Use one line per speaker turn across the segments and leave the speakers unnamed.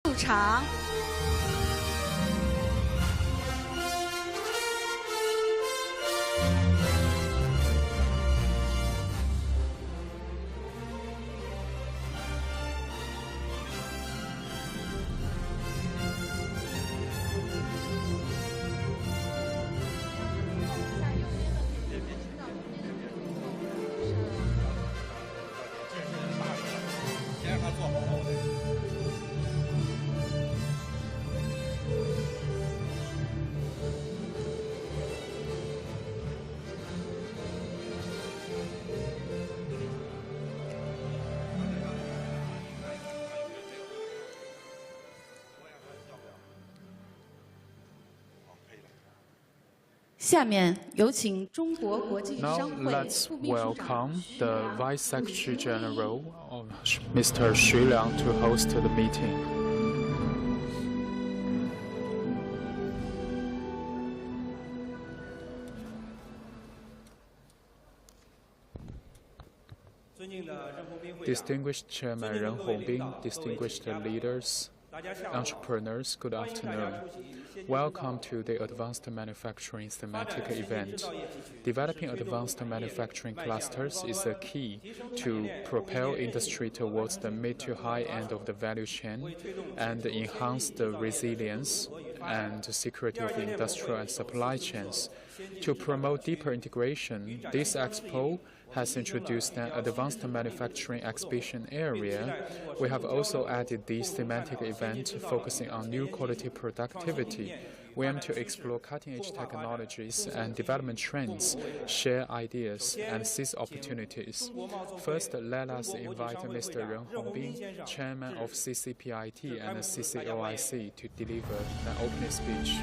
入场。下面有请中国国际
Now
商会
let's
副秘书长
welcome the Vice Secretary General, Mr. Xu Liang, to host the meeting. Distinguished Chairman Ren Hongbin, distinguished leaders, entrepreneurs, good afternoon. Welcome to the Advanced Manufacturing Thematic event. Developing advanced manufacturing clusters is a key to propel industry towards the mid to high end of the value chain and enhance the resilience and security of industrial and supply chains. To promote deeper integration, this Expo has introduced an advanced manufacturing exhibition area. We have also added this thematic event focusing on new quality productivity. We aim to explore cutting-edge technologies and development trends, share ideas, and seize opportunities. First, let us invite Mr. Ren Hongbin, Chairman of CCPIT and CCOIC, to deliver an opening speech.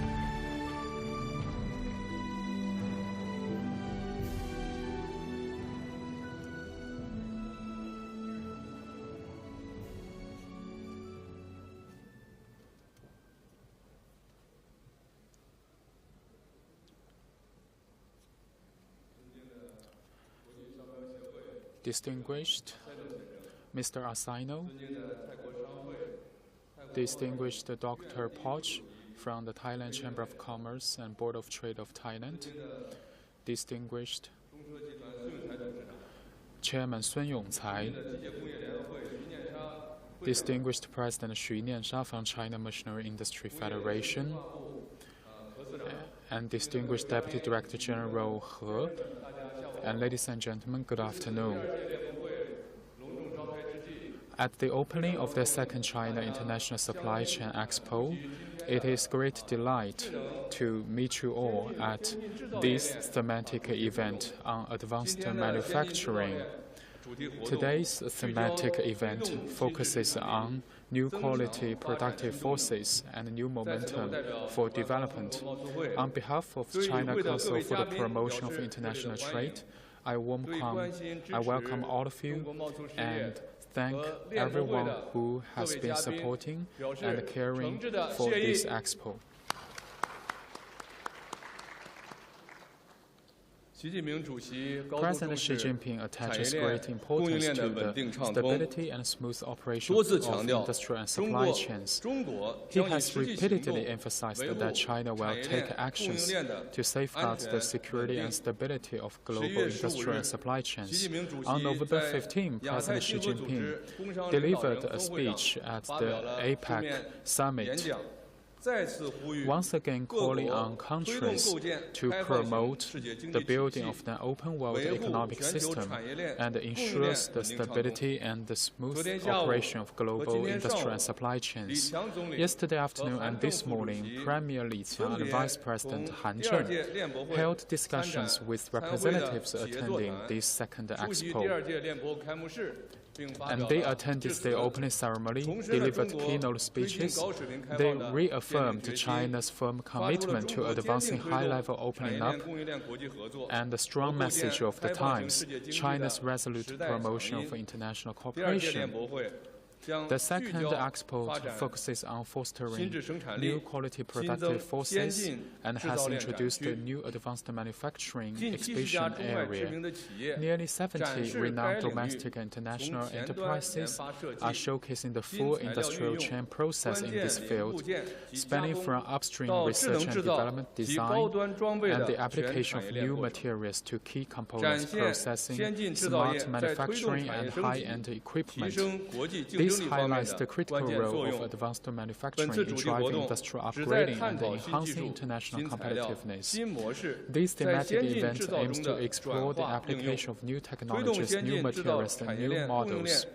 Distinguished Mr. Asino, distinguished Dr. Poch from the Thailand Chamber of Commerce and Board of Trade of Thailand, distinguished Chairman Sun Yongcai, distinguished President Xu Niansha from China Machinery Industry Federation, and distinguished Deputy Director General He, and ladies and gentlemen, good afternoon. At the opening of the second China International Supply Chain Expo, it is great delight to meet you all at this thematic event on advanced manufacturing. Today's thematic event focuses on new quality productive forces and new momentum for development. On behalf of China Council for the Promotion of International Trade, I welcome all of you and thank everyone who has been supporting and caring for this Expo. President Xi Jinping attaches great importance to the stability and smooth operation of industrial and supply chains. He has repeatedly emphasized that China will take actions to safeguard the security and stability of global industrial and supply chains. On November 15, President Xi Jinping delivered a speech at the APEC summit, once again calling on countries to promote the building of an open world economic system and ensures the stability and the smooth operation of global industrial and supply chains. Yesterday afternoon and this morning, Premier Li Qiang and Vice President Han Zheng held discussions with representatives attending this second Expo. And they attended the opening ceremony, delivered keynote speeches. They reaffirmed China's firm commitment to advancing high-level opening up and the strong message of the times, China's resolute promotion of international cooperation. The second Expo focuses on fostering new quality productive forces and has introduced a new advanced manufacturing exhibition area. Nearly 70 renowned domestic and international enterprises are showcasing the full industrial chain process in this field, spanning from upstream research and development design and the application of new materials to key components processing, smart manufacturing, and high-end equipment. This highlights the critical role of advanced manufacturing in driving industrial upgrading and enhancing international competitiveness. This thematic event aims to explore the application of new technologies, new materials, and new models,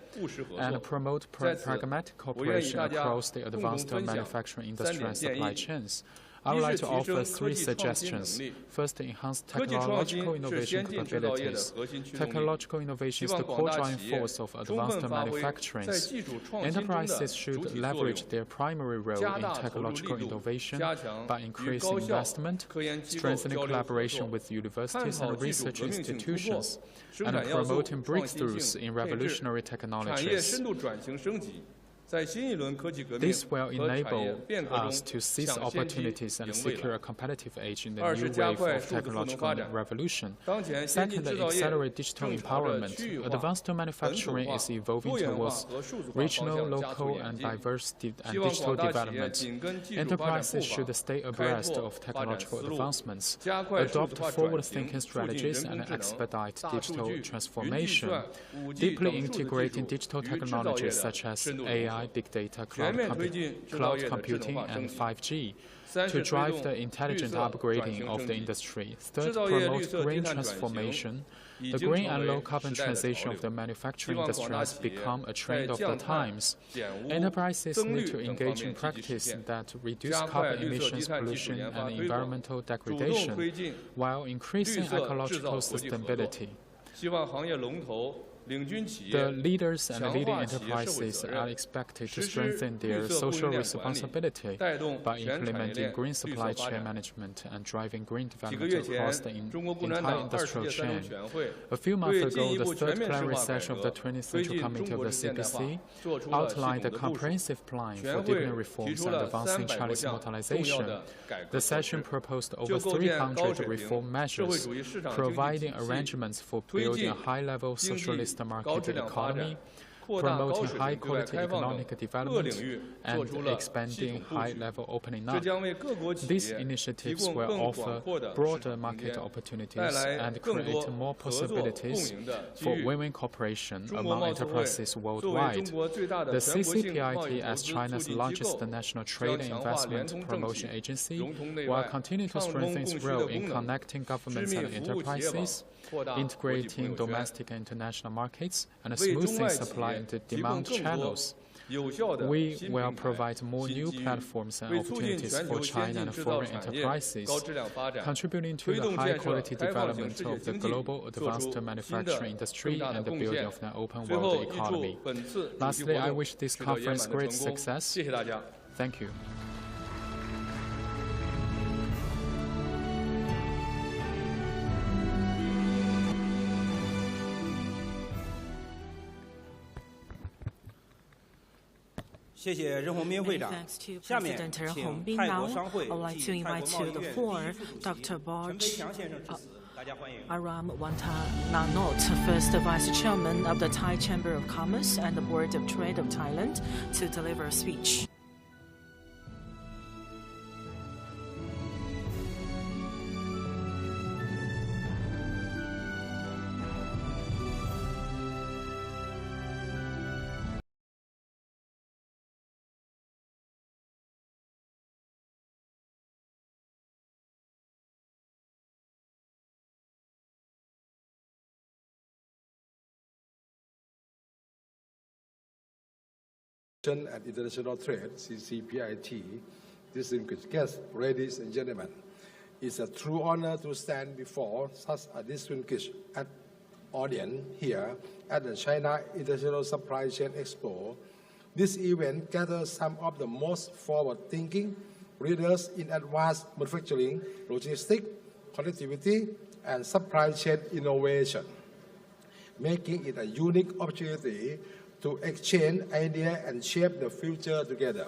and promote pragmatic cooperation across the advanced manufacturing industry and supply chains. I would like to offer 3 suggestions. First, enhance technological innovation capabilities. Technological innovation is the core driving force of advanced manufacturing. Enterprises should leverage their primary role in technological innovation by increasing investment, strengthening collaboration with universities and research institutions, and promoting breakthroughs in revolutionary technologies. This will enable us to seize opportunities and secure a competitive edge in the new wave of technological revolution. Second, accelerate digital empowerment. Advanced manufacturing is evolving towards regional, local, and diverse digital development. Enterprises should stay abreast of technological advancements, adopt forward-thinking strategies, and expedite digital transformation, deeply integrating digital technologies such as AI, big data, cloud computing, and 5G to drive the intelligent upgrading of the industry. Third, promote green transformation. The green and low-carbon transition of the manufacturing industry has become a trend of the times. Enterprises need to engage in practice that reduce carbon emissions, pollution, and environmental degradation, while increasing ecological sustainability. The leaders and leading enterprises are expected to strengthen their social responsibility by implementing green supply chain management and driving green development across the entire industrial chain. A few months ago, the third plenary session of the 20th Central Committee of the CPC outlined a comprehensive plan for deepening reforms and advancing Chinese modernization. The session proposed over 300 reform measures, providing arrangements for building a high-level socialist market economy, promoting high-quality economic development, and expanding high-level opening up. These initiatives will offer broader market opportunities and create more possibilities for win-win cooperation among enterprises worldwide. The CCPIT, as China's largest national trade and investment promotion agency, will continue to strengthen its role in connecting governments and enterprises, integrating domestic and international markets, and smoothing supply and demand channels. We will provide more new platforms and opportunities for China and foreign enterprises, contributing to the high-quality development of the global advanced manufacturing industry and the building of an open world economy. Lastly, I wish this conference great success. Thank you.
Thanks to President Ren Hongbin. Now, I would like to invite to the floor Dr. Barge Aram Wantananot, First Vice Chairman of the Thai Chamber of Commerce and the Board of Trade of Thailand, to deliver a speech.
And International Trade, CCPIT, distinguished guests, ladies and gentlemen, it's a true honor to stand before such a distinguished audience here at the China International Supply Chain Expo. This event gathers some of the most forward-thinking leaders in advanced manufacturing, logistics, connectivity, and supply chain innovation, making it a unique opportunity to exchange ideas and shape the future together.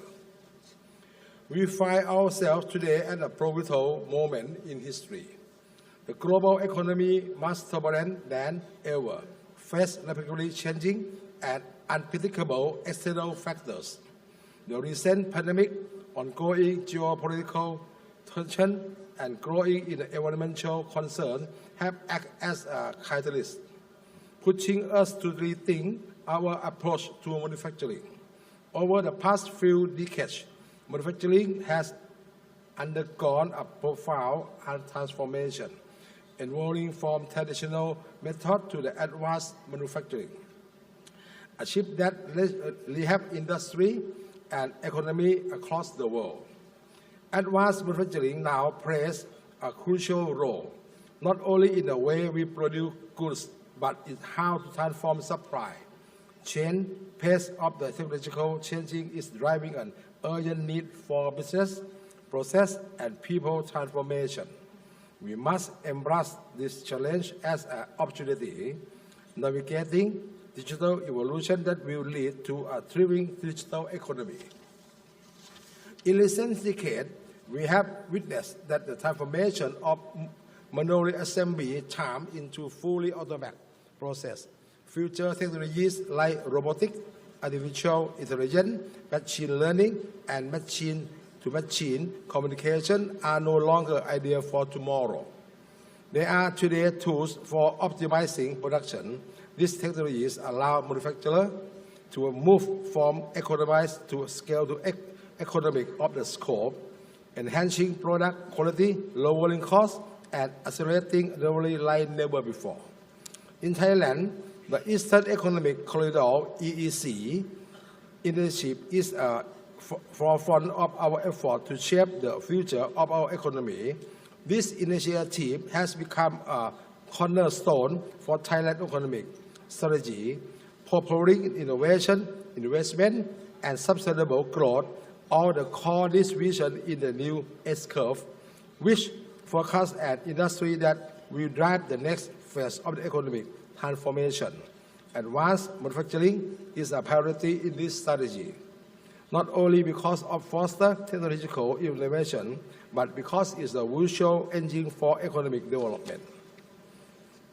We find ourselves today at a pivotal moment in history. The global economy, more turbulent than ever, faces rapidly changing and unpredictable external factors. The recent pandemic, ongoing geopolitical tension, and growing environmental concerns have acted as a catalyst, pushing us to rethink our approach to manufacturing. Over the past few decades, manufacturing has undergone a profound transformation, evolving from traditional methods to the advanced manufacturing, a shift that reshaped industry and economy across the world. Advanced manufacturing now plays a crucial role, not only in the way we produce goods, but in how to transform supply chain. Pace of the technological changing is driving an urgent need for business, process, and people transformation. We must embrace this challenge as an opportunity, navigating digital evolution that will lead to a thriving digital economy. In recent decades, we have witnessed that the transformation of manual assembly turned into fully automatic process. Future technologies like robotics, artificial intelligence, machine learning, and machine-to-machine communication are no longer ideas for tomorrow. They are today tools for optimizing production. These technologies allow manufacturers to move from economized to scale to economic of the scope, enhancing product quality, lowering costs, and accelerating delivery like never before. In Thailand, the Eastern Economic Corridor (EEC) initiative is a forefront of our effort to shape the future of our economy. This initiative has become a cornerstone for Thailand's economic strategy, propelling innovation, investment, and sustainable growth. All the core this vision in the new S-curve, which forecasts an industry that will drive the next phase of the economic transformation. Advanced manufacturing is a priority in this strategy, not only because of faster technological innovation, but because it's a virtual engine for economic development.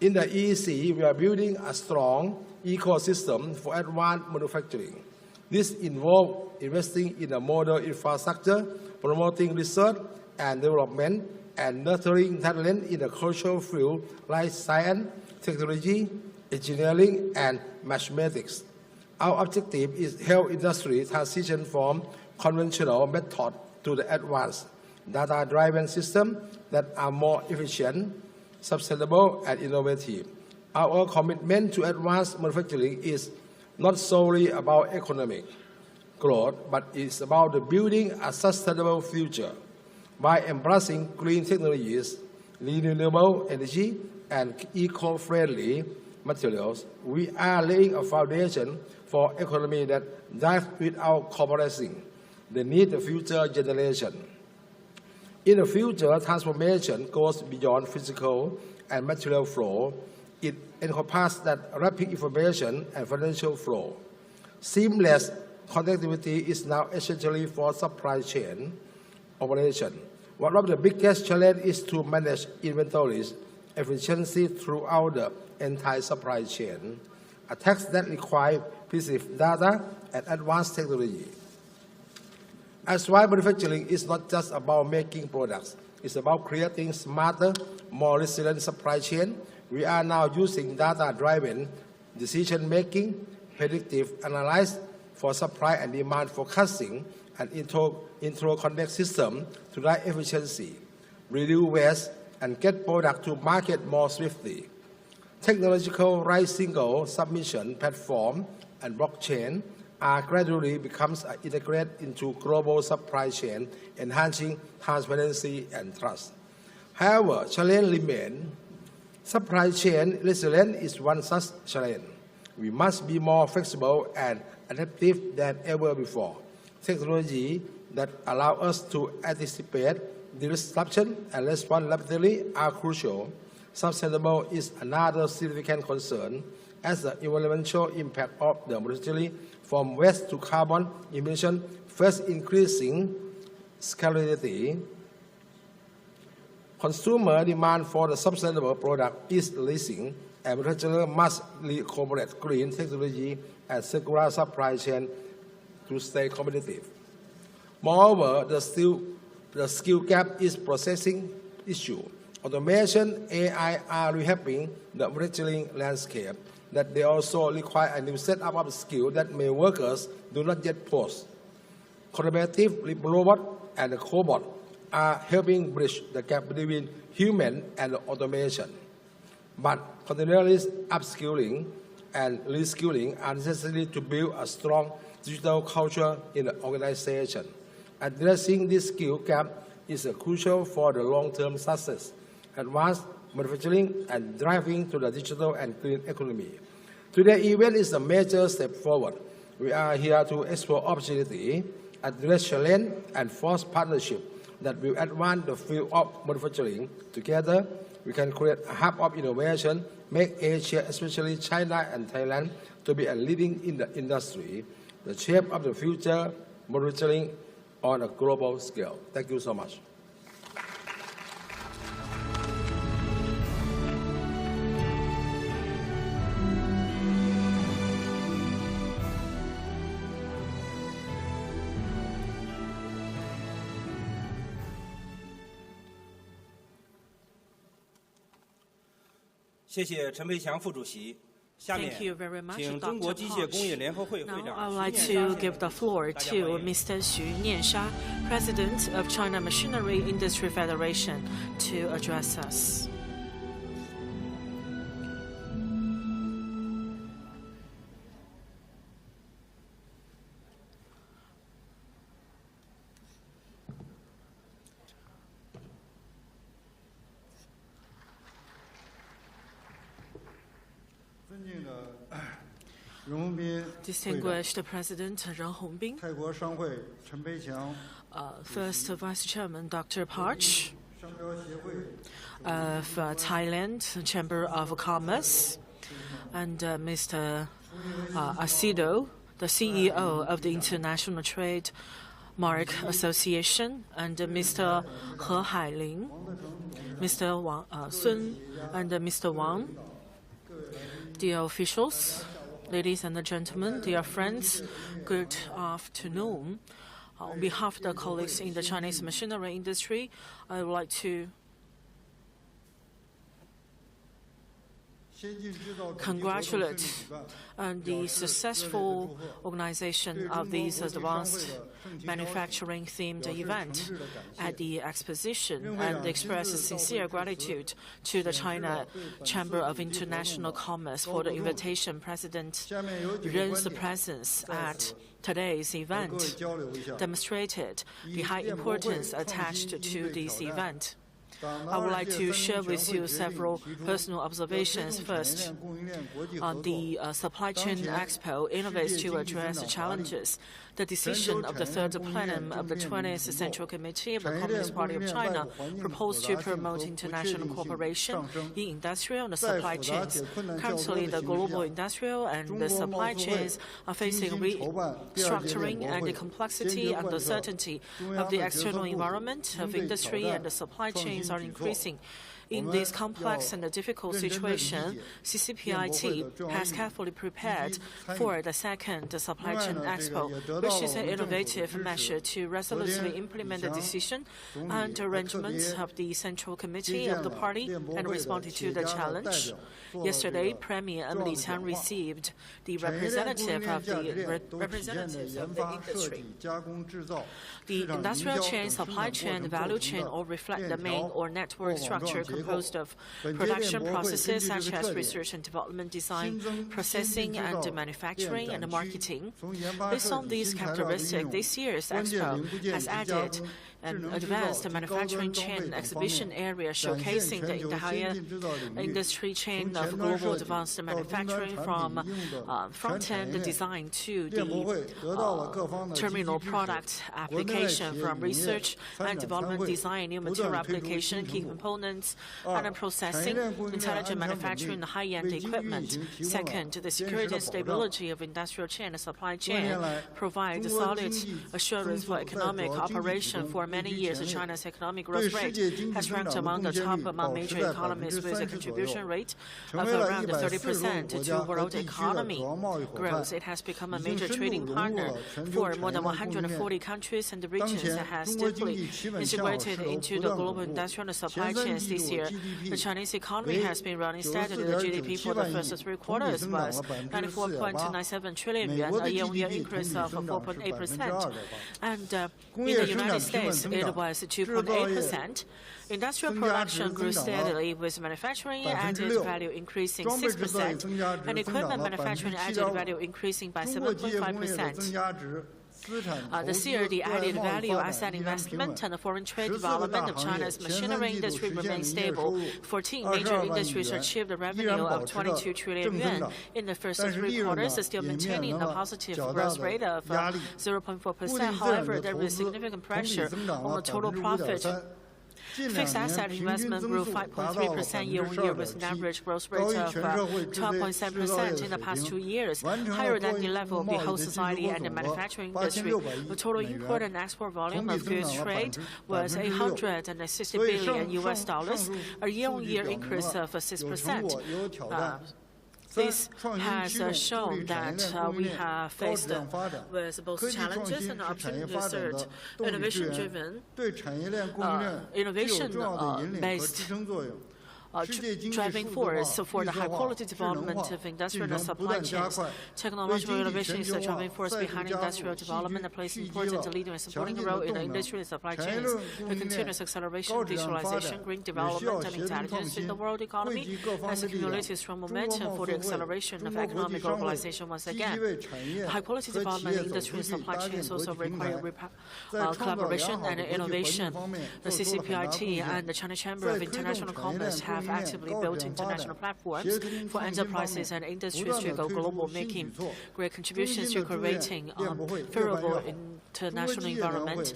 In the EEC, we are building a strong ecosystem for advanced manufacturing. This involves investing in a modern infrastructure, promoting research and development, and nurturing talent in the crucial fields like science, technology, engineering, and mathematics. Our objective is to help industry transition from conventional methods to the advanced, data-driven systems that are more efficient, sustainable, and innovative. Our commitment to advanced manufacturing is not solely about economic growth, but it's about building a sustainable future. By embracing green technologies, renewable energy, and eco-friendly materials, we are laying a foundation for an economy that thrives without compromising the needs of future generations. In the future, transformation goes beyond physical and material flow. It encompasses that rapid information and financial flow. Seamless connectivity is now essential for supply chain operation. One of the biggest challenges is to manage inventories efficiency throughout the entire supply chain, a task that requires precise data and advanced technology. As why manufacturing is not just about making products, it's about creating smarter, more resilient supply chain. We are now using data-driven decision-making, predictive analysis for supply and demand forecasting, and interconnect system to drive efficiency, reduce waste, and get product to market more swiftly. Technological right single submission platform and blockchain are gradually becomes integrated into global supply chain, enhancing transparency and trust. However, challenge remain. Supply chain resilience is one such challenge. We must be more flexible and adaptive than ever before. Technology that allow us to anticipate disruption and respond rapidly are crucial. Sustainable is another significant concern. as the environmental impact of the manufacturing from waste to carbon emission, first increasing scarcity. Consumer demand for the sustainable product is rising, and manufacturers must incorporate green technology and circular supply chain to stay competitive. Moreover, the skill gap is processing issue. Automation, AI are reshaping the manufacturing landscape, that they also require a new setup of skills that many workers do not yet possess. Collaborative robots and cobots are helping bridge the gap between human and automation. But continuous upskilling and reskilling are necessary to build a strong digital culture in the organization. Addressing this skill gap is crucial for the long-term success, advanced manufacturing, and driving to the digital and green economy. Today's event is a major step forward. We are here to explore opportunity, address challenge, and force partnership that will advance the field of manufacturing. Together, we can create a hub of innovation, make Asia, especially China and Thailand, to be a leading in the industry, the shape of the future manufacturing on a global scale. Thank you so much.
Thank you very much, Dr. Posh. Now I would like to give the floor to Mr. Xu Niansha, President of China Machinery Industry Federation, to address us. Distinguished President Ren Hongbin, First Vice Chairman Dr. Parch of Thailand Chamber of Commerce, and Mr. Asido, the CEO of the International Trade Mark Association, and Mr. He Hailing, Mr. Wang Sun, and Mr. Wang, dear officials, ladies and gentlemen, dear friends, good afternoon. On behalf of the colleagues in the Chinese machinery industry, I would like to congratulate on the successful organization of this advanced manufacturing-themed event at the exposition, and express sincere gratitude to the China Chamber of International Commerce for the invitation. President Ren's presence at today's event demonstrated the high importance attached to this event. I would like to share with you several personal observations. First, the Supply Chain Expo innovates to address challenges. The decision of the third plenum of the 20th Central Committee of the Communist Party of China proposed to promote international cooperation in industrial and supply chains. Currently, the global industrial and the supply chains are facing restructuring, and the complexity and uncertainty of the external environment of industry and the supply chains are increasing. In this complex and difficult situation, CCPIT has carefully prepared for the second Supply Chain Expo, which is an innovative measure to resolutely implement the decision and arrangements of the Central Committee of the party and responded to the challenge. Yesterday, Premier Emily Tan received the representatives of the industry. The industrial chain, supply chain, value chain all reflect the main or network structure composed of production processes such as research and development, design, processing, and manufacturing and marketing. Based on these characteristics, this year's Expo has added an advanced manufacturing chain exhibition area showcasing the entire industry chain of global advanced manufacturing from front-end design to the terminal product application, from research and development design, new material application, key components, and processing, intelligent manufacturing, high-end equipment. Second, the security and stability of industrial chain and supply chain provide solid assurance for economic operation. For many years, China's economic growth rate has ranked among the top among major economies, with a contribution rate of around 30% to world economy growth. It has become a major trading partner for more than 140 countries and regions, and has deeply integrated into the global industrial and supply chains. This year, the Chinese economy has been running steadily. The GDP for the first 3 quarters was 94.97 trillion yuan, a year-on-year increase of 4.8%. And in the United States, it was 2.8%. Industrial production grew steadily, with manufacturing added value increasing 6%, and equipment manufacturing added value increasing by 7.5%. The CRD added value asset investment and the foreign trade development of China's machinery industry remained stable. 14 major industries achieved a revenue of 22 trillion yuan in the first 3 quarters, still maintaining a positive growth rate of 0.4%. However, there was significant pressure on the total profit. Fixed asset investment grew 5.3% year-on-year, with an average growth rate of 12.7% in the past 2 years, higher than the level of the whole society and the manufacturing industry. The total import and export volume of goods trade was $860 billion, a year-on-year increase of 6%. This has shown that we have faced with both challenges and opportunities. Third, innovation-driven, innovation-based driving force for the high-quality development of industrial and supply chains. Technological innovation is the driving force behind industrial development and plays an important leading and supporting role in the industry and supply chains. The continuous acceleration of digitalization, green development, and intelligence in the world economy has accumulated strong momentum for the acceleration of economic globalization once again. High-quality development in industry and supply chains also require collaboration and innovation. The CCPIT and the China Chamber of International Commerce have actively built international platforms for enterprises and industries to go global, making great contributions to creating favorable international environment.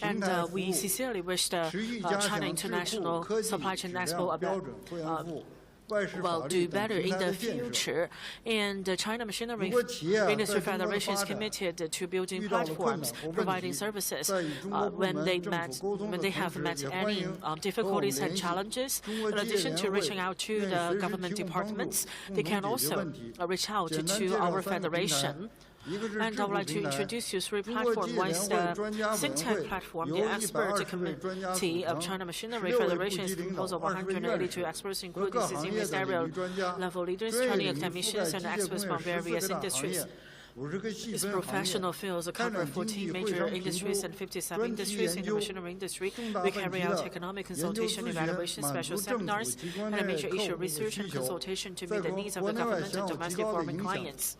And we sincerely wish the China International Supply Chain Expo will do better in the future. And the China Machinery Industry Federation is committed to building platforms, providing services when they have met any difficulties and challenges. In addition to reaching out to the government departments, they can also reach out to our federation. And I would like to introduce you 3 platforms. One is the think tank platform. The expert committee of China Machinery Federation is composed of 182 experts, including ministerial-level leaders, training academicians, and experts from various industries. Its professional fields cover 14 major industries and 57 industries in the machinery industry. We carry out economic consultation, evaluation, special seminars, and major issue research and consultation to meet the needs of the government and domestic foreign clients.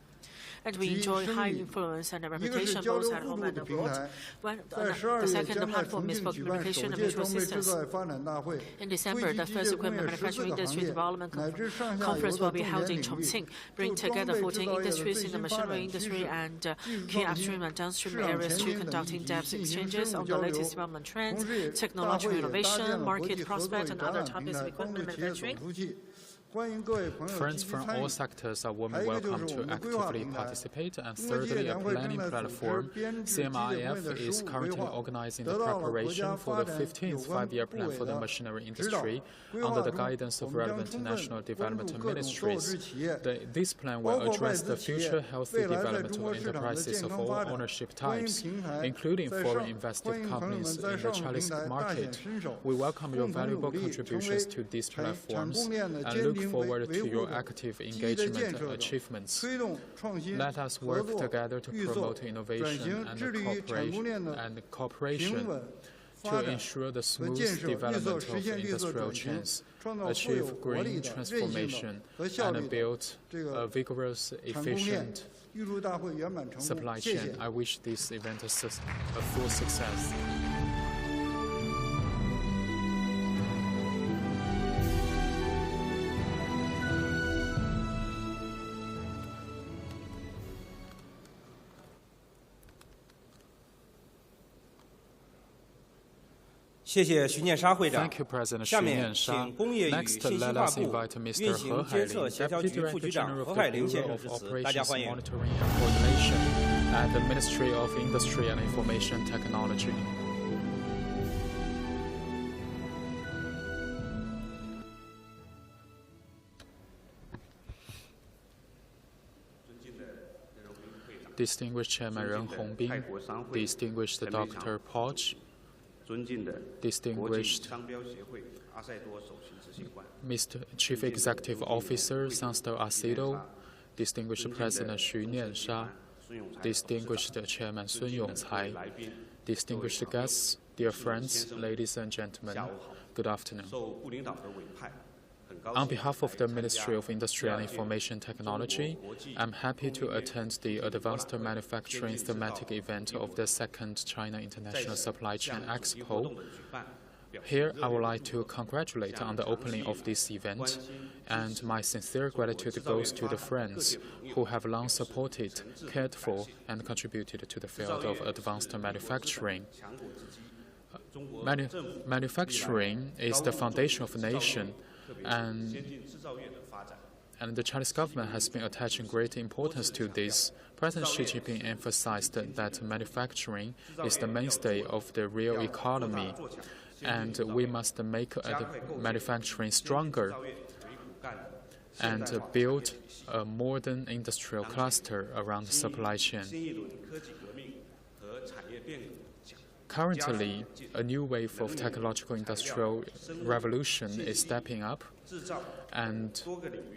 And we enjoy high influence and reputation both at home and abroad. The second platform is for communication and mutual assistance. In December, the first equipment manufacturing industry development conference will be held in Chongqing, bringing together 14 industries in the machinery industry and key upstream and downstream areas to conduct in-depth exchanges on the latest development trends, technological innovation, market prospects, and other topics of equipment manufacturing.
Friends from all sectors are warmly welcome to actively participate. And thirdly, a planning platform. CMIF is currently organizing the preparation for the 15th five-year plan for the machinery industry under the guidance of relevant national development ministries. This plan will address the future healthy development of enterprises of all ownership types, including foreign invested companies in the Chinese market. We welcome your valuable contributions to these platforms and look forward to your active engagement and achievements. Let us work together to promote innovation and cooperation to ensure the smooth development of industrial chains, achieve green transformation, and build a vigorous, efficient supply chain. I wish this event a full success. Thank you, President Xu Niansha. Next, let us invite Mr. He Hailin, Deputy Director General of the Bureau of Operations Monitoring and Coordination at the Ministry of Industry and Information Technology. Distinguished Chairman Ren Hongbin, distinguished Dr. Poch, distinguished Mr. Chief Executive Officer Sanstel Acedo, distinguished President Xu Niansha, distinguished Chairman Sun Yongcai, distinguished guests, dear friends, ladies and gentlemen, good afternoon. On behalf of the Ministry of Industry and Information Technology, I'm happy to attend the Advanced Manufacturing Thematic event of the second China International Supply Chain Expo. Here, I would like to congratulate on the opening of this event, and my sincere gratitude goes to the friends who have long supported, cared for, and contributed to the field of advanced manufacturing. Manufacturing is the foundation of a nation, and the Chinese government has been attaching great importance to this. President Xi Jinping emphasized that manufacturing is the mainstay of the real economy, and we must make manufacturing stronger and build a modern industrial cluster around the supply chain. Currently, a new wave of technological industrial revolution is stepping up, and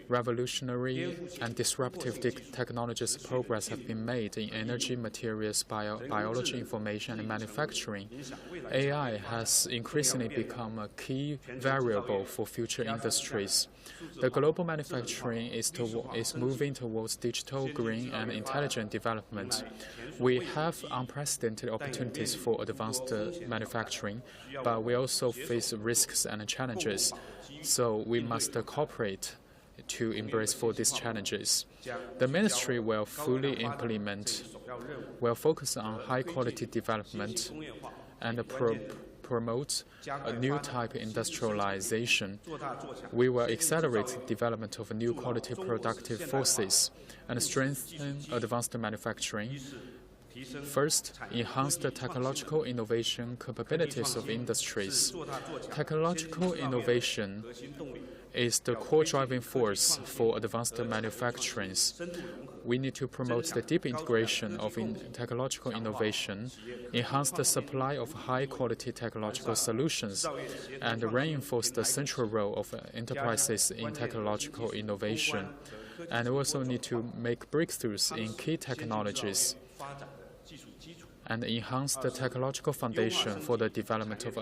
revolutionary and disruptive technologies progress have been made in energy, materials, biology, information, and manufacturing. AI has increasingly become a key variable for future industries. The global manufacturing is moving towards digital, green, and intelligent development. We have unprecedented opportunities for advanced manufacturing, but we also face risks and challenges. So we must cooperate to embrace for these challenges. The ministry will focus on high-quality development and promote a new type of industrialization. We will accelerate the development of new quality productive forces and strengthen advanced manufacturing. First, enhance the technological innovation capabilities of industries. Technological innovation is the core driving force for advanced manufacturing. We need to promote the deep integration of technological innovation, enhance the supply of high-quality technological solutions, and reinforce the central role of enterprises in technological innovation. And we also need to make breakthroughs in key technologies and enhance the technological foundation for the development of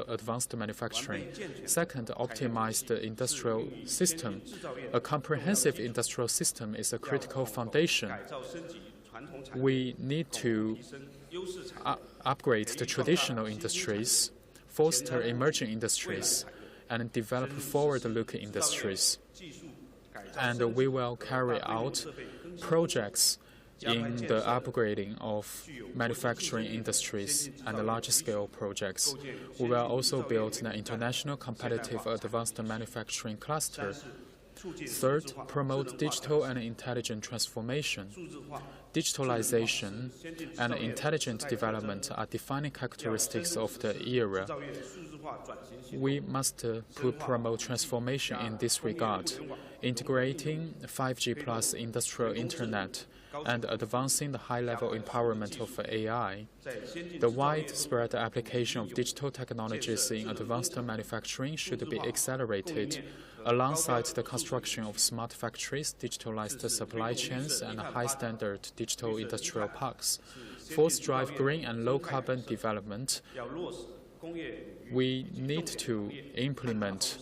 advanced manufacturing. Second, optimize the industrial system. A comprehensive industrial system is a critical foundation. We need to upgrade the traditional industries, foster emerging industries, and develop forward-looking industries. And we will carry out projects in the upgrading of manufacturing industries and large-scale projects. We will also build an international competitive advanced manufacturing cluster. Third, promote digital and intelligent transformation. Digitalization and intelligent development are defining characteristics of the era. We must promote transformation in this regard, integrating 5G plus industrial internet and advancing the high-level empowerment of AI. The widespread application of digital technologies in advanced manufacturing should be accelerated, alongside the construction of smart factories, digitalized supply chains, and high-standard digital industrial parks. Fourth, drive green and low-carbon development. We need to implement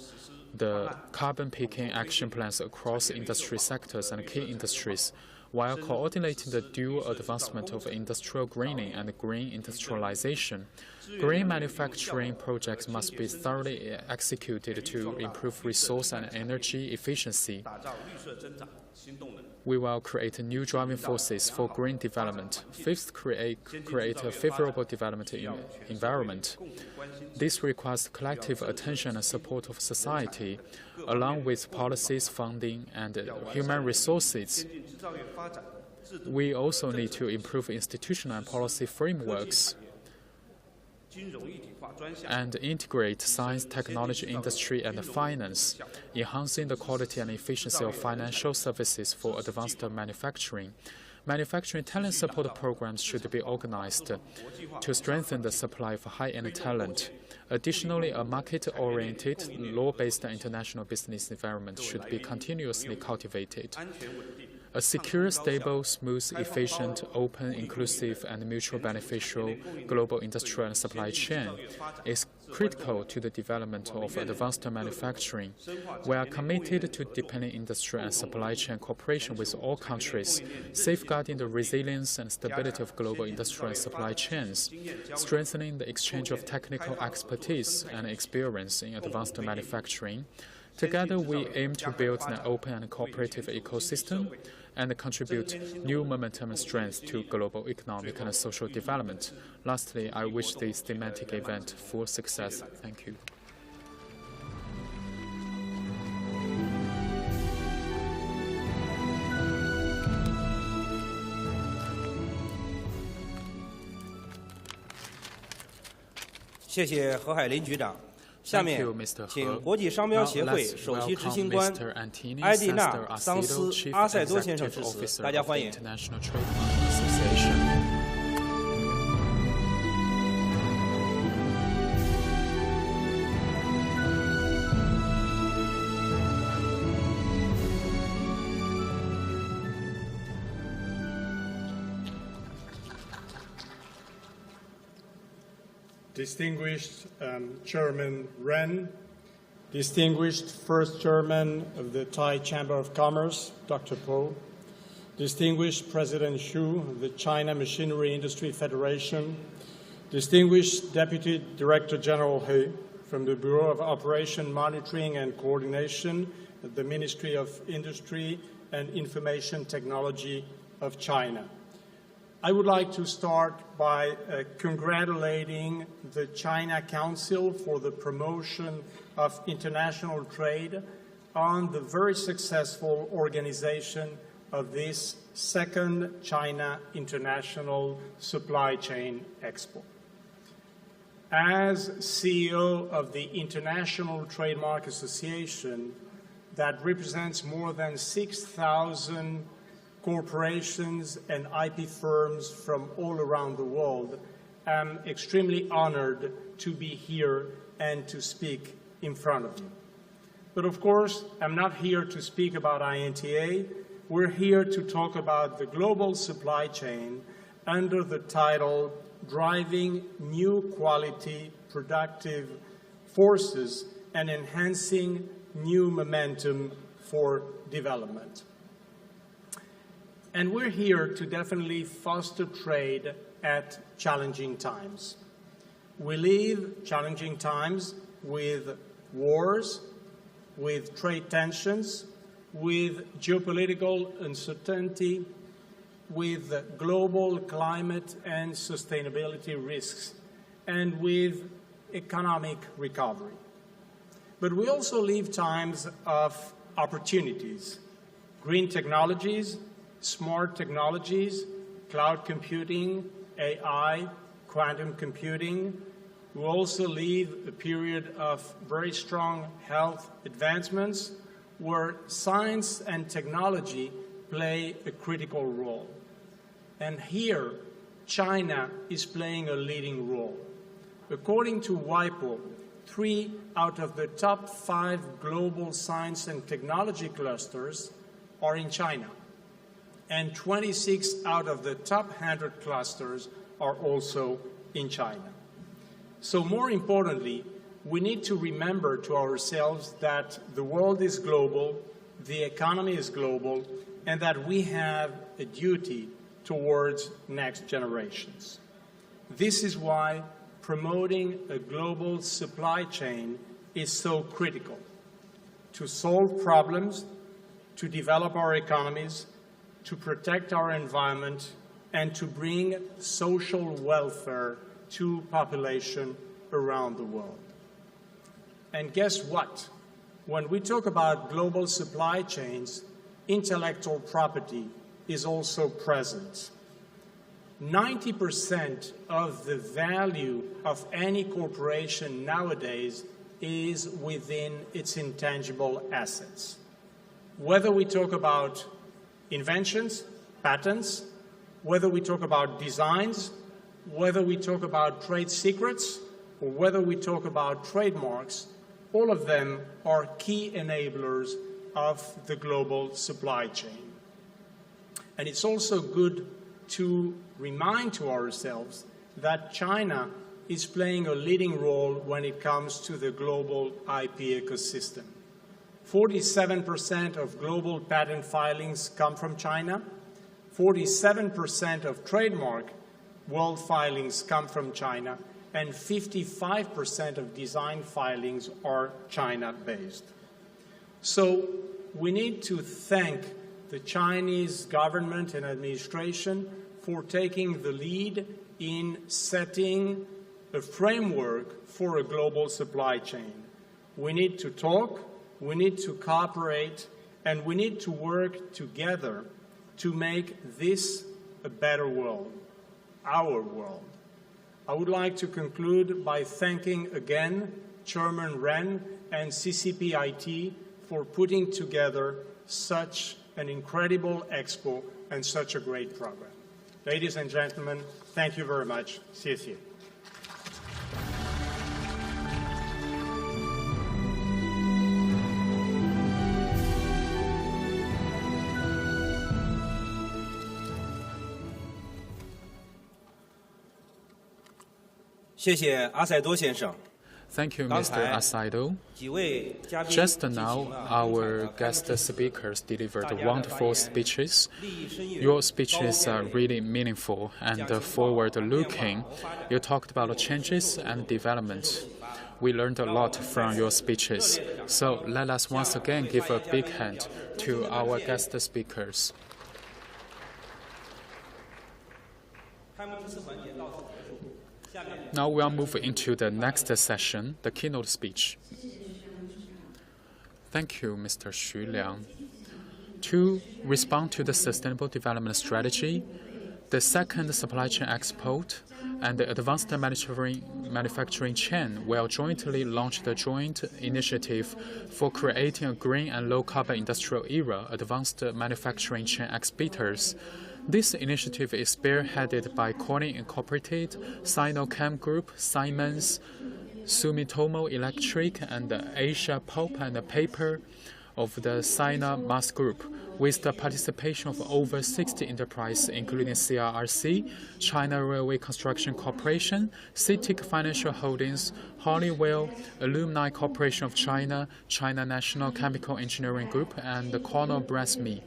the carbon-peaking action plans across industry sectors and key industries, while coordinating the dual advancement of industrial greening and green industrialization. Green manufacturing projects must be thoroughly executed to improve resource and energy efficiency. We will create new driving forces for green development. Fifth, create a favorable development environment. This requires collective attention and support of society, along with policies, funding, and human resources. We also need to improve institutional and policy frameworks and integrate science, technology, industry, and finance, enhancing the quality and efficiency of financial services for advanced manufacturing. Manufacturing talent support programs should be organized to strengthen the supply of high-end talent. Additionally, a market-oriented, law-based international business environment should be continuously cultivated. A secure, stable, smooth, efficient, open, inclusive, and mutually beneficial global industrial and supply chain is critical to the development of advanced manufacturing. We are committed to deepening industrial and supply chain cooperation with all countries, safeguarding the resilience and stability of global industrial and supply chains, strengthening the exchange of technical expertise and experience in advanced manufacturing. Together, we aim to build an open and cooperative ecosystem and contribute new momentum and strength to global economic and social development. Lastly, I wish this thematic event full success. Thank you.
Thank you, 下面，请国际商标协会首席执行官埃蒂纳·桑斯·阿塞多先生致辞，大家欢迎。
Distinguished Chairman Ren, distinguished First Chairman of the Thai Chamber of Commerce, Dr. Po, distinguished President Xu of the China Machinery Industry Federation, distinguished Deputy Director General He from the Bureau of Operation Monitoring and Coordination at the Ministry of Industry and Information Technology of China. I would like to start by congratulating the China Council for the promotion of international trade on the very successful organization of this second China International Supply Chain Expo. As CEO of the International Trademark Association that represents more than 6,000 corporations and IP firms from all around the world, I'm extremely honored to be here and to speak in front of you. But of course, I'm not here to speak about INTA. We're here to talk about the global supply chain under the title Driving New Quality Productive Forces and Enhancing New Momentum for Development. And we're here to definitely foster trade at challenging times. We live challenging times with wars, with trade tensions, with geopolitical uncertainty, with global climate and sustainability risks, and with economic recovery. But we also live times of opportunities, green technologies, smart technologies, cloud computing, AI, quantum computing. We also live a period of very strong health advancements where science and technology play a critical role. And here, China is playing a leading role. According to WIPO, 3 out of the top 5 global science and technology clusters are in China. And 26 out of the top 100 clusters are also in China. So more importantly, we need to remember to ourselves that the world is global, the economy is global, and that we have a duty towards next generations. This is why promoting a global supply chain is so critical to solve problems, to develop our economies, to protect our environment, and to bring social welfare to population around the world. And guess what? When we talk about global supply chains, intellectual property is also present. 90% of the value of any corporation nowadays is within its intangible assets. Whether we talk about inventions, patents, whether we talk about designs, whether we talk about trade secrets, or whether we talk about trademarks, all of them are key enablers of the global supply chain. And it's also good to remind to ourselves that China is playing a leading role when it comes to the global IP ecosystem. 47% of global patent filings come from China. 47% of trademark world filings come from China, and 55% of design filings are China-based. So we need to thank the Chinese government and administration for taking the lead in setting a framework for a global supply chain. We need to talk, we need to cooperate, and we need to work together to make this a better world, our world. I would like to conclude by thanking again Chairman Ren and CCPIT for putting together such an incredible expo and such a great program. Ladies and gentlemen, thank you very much. 谢谢。
谢谢阿塞多先生。
Thank you, Mr. Asaido. Just now, our guest speakers delivered wonderful speeches. Your speeches are really meaningful and forward-looking. You talked about changes and development. We learned a lot from your speeches. So let us once again give a big hand to our guest speakers. Now we'll move into the next session, the keynote speech. Thank you, Mr. Xu Liang. To respond to the Sustainable Development Strategy, the second Supply Chain Expo and the Advanced Manufacturing Chain will jointly launch the joint initiative for creating a green and low-carbon industrial era Advanced Manufacturing Chain Exhibitors. This initiative is spearheaded by Corning Incorporated, Sinochem Group, Siemens, Sumitomo Electric, and Asia Pulp and Paper of the Sina Mass Group, with the participation of over 60 enterprises, including CRRC, China Railway Construction Corporation, CITIC Financial Holdings, Honeywell, Alumni Corporation of China, China National Chemical Engineering Group, and the Cornell Brasme.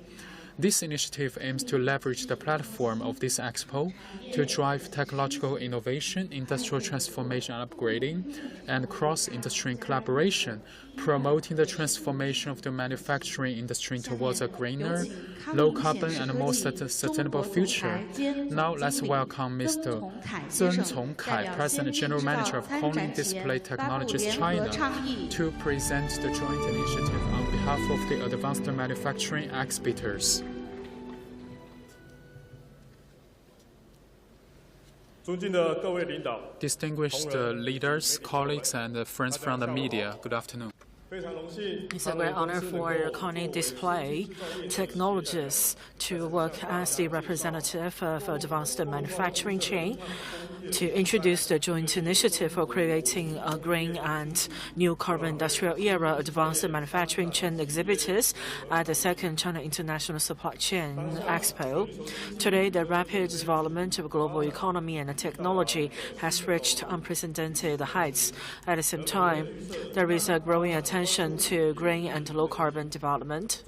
This initiative aims to leverage the platform of this expo to drive technological innovation, industrial transformation and upgrading, and cross-industry collaboration, promoting the transformation of the manufacturing industry towards a greener, low-carbon, and more sustainable future. Now let's welcome Mr. Zeng Congkai, President General Manager of Corning Display Technologies China, to present the joint initiative on behalf of the Advanced Manufacturing Exhibitors. Distinguished leaders, colleagues, and friends from the media, good afternoon.
It's a great honor for Corning Display Technologies to work as the representative of Advanced Manufacturing Chain to introduce the joint initiative for creating a green and new carbon industrial era Advanced Manufacturing Chain exhibitors at the second China International Supply Chain Expo. Today, the rapid development of global economy and technology has reached unprecedented heights. At the same time, there is a growing attention to green and low-carbon development.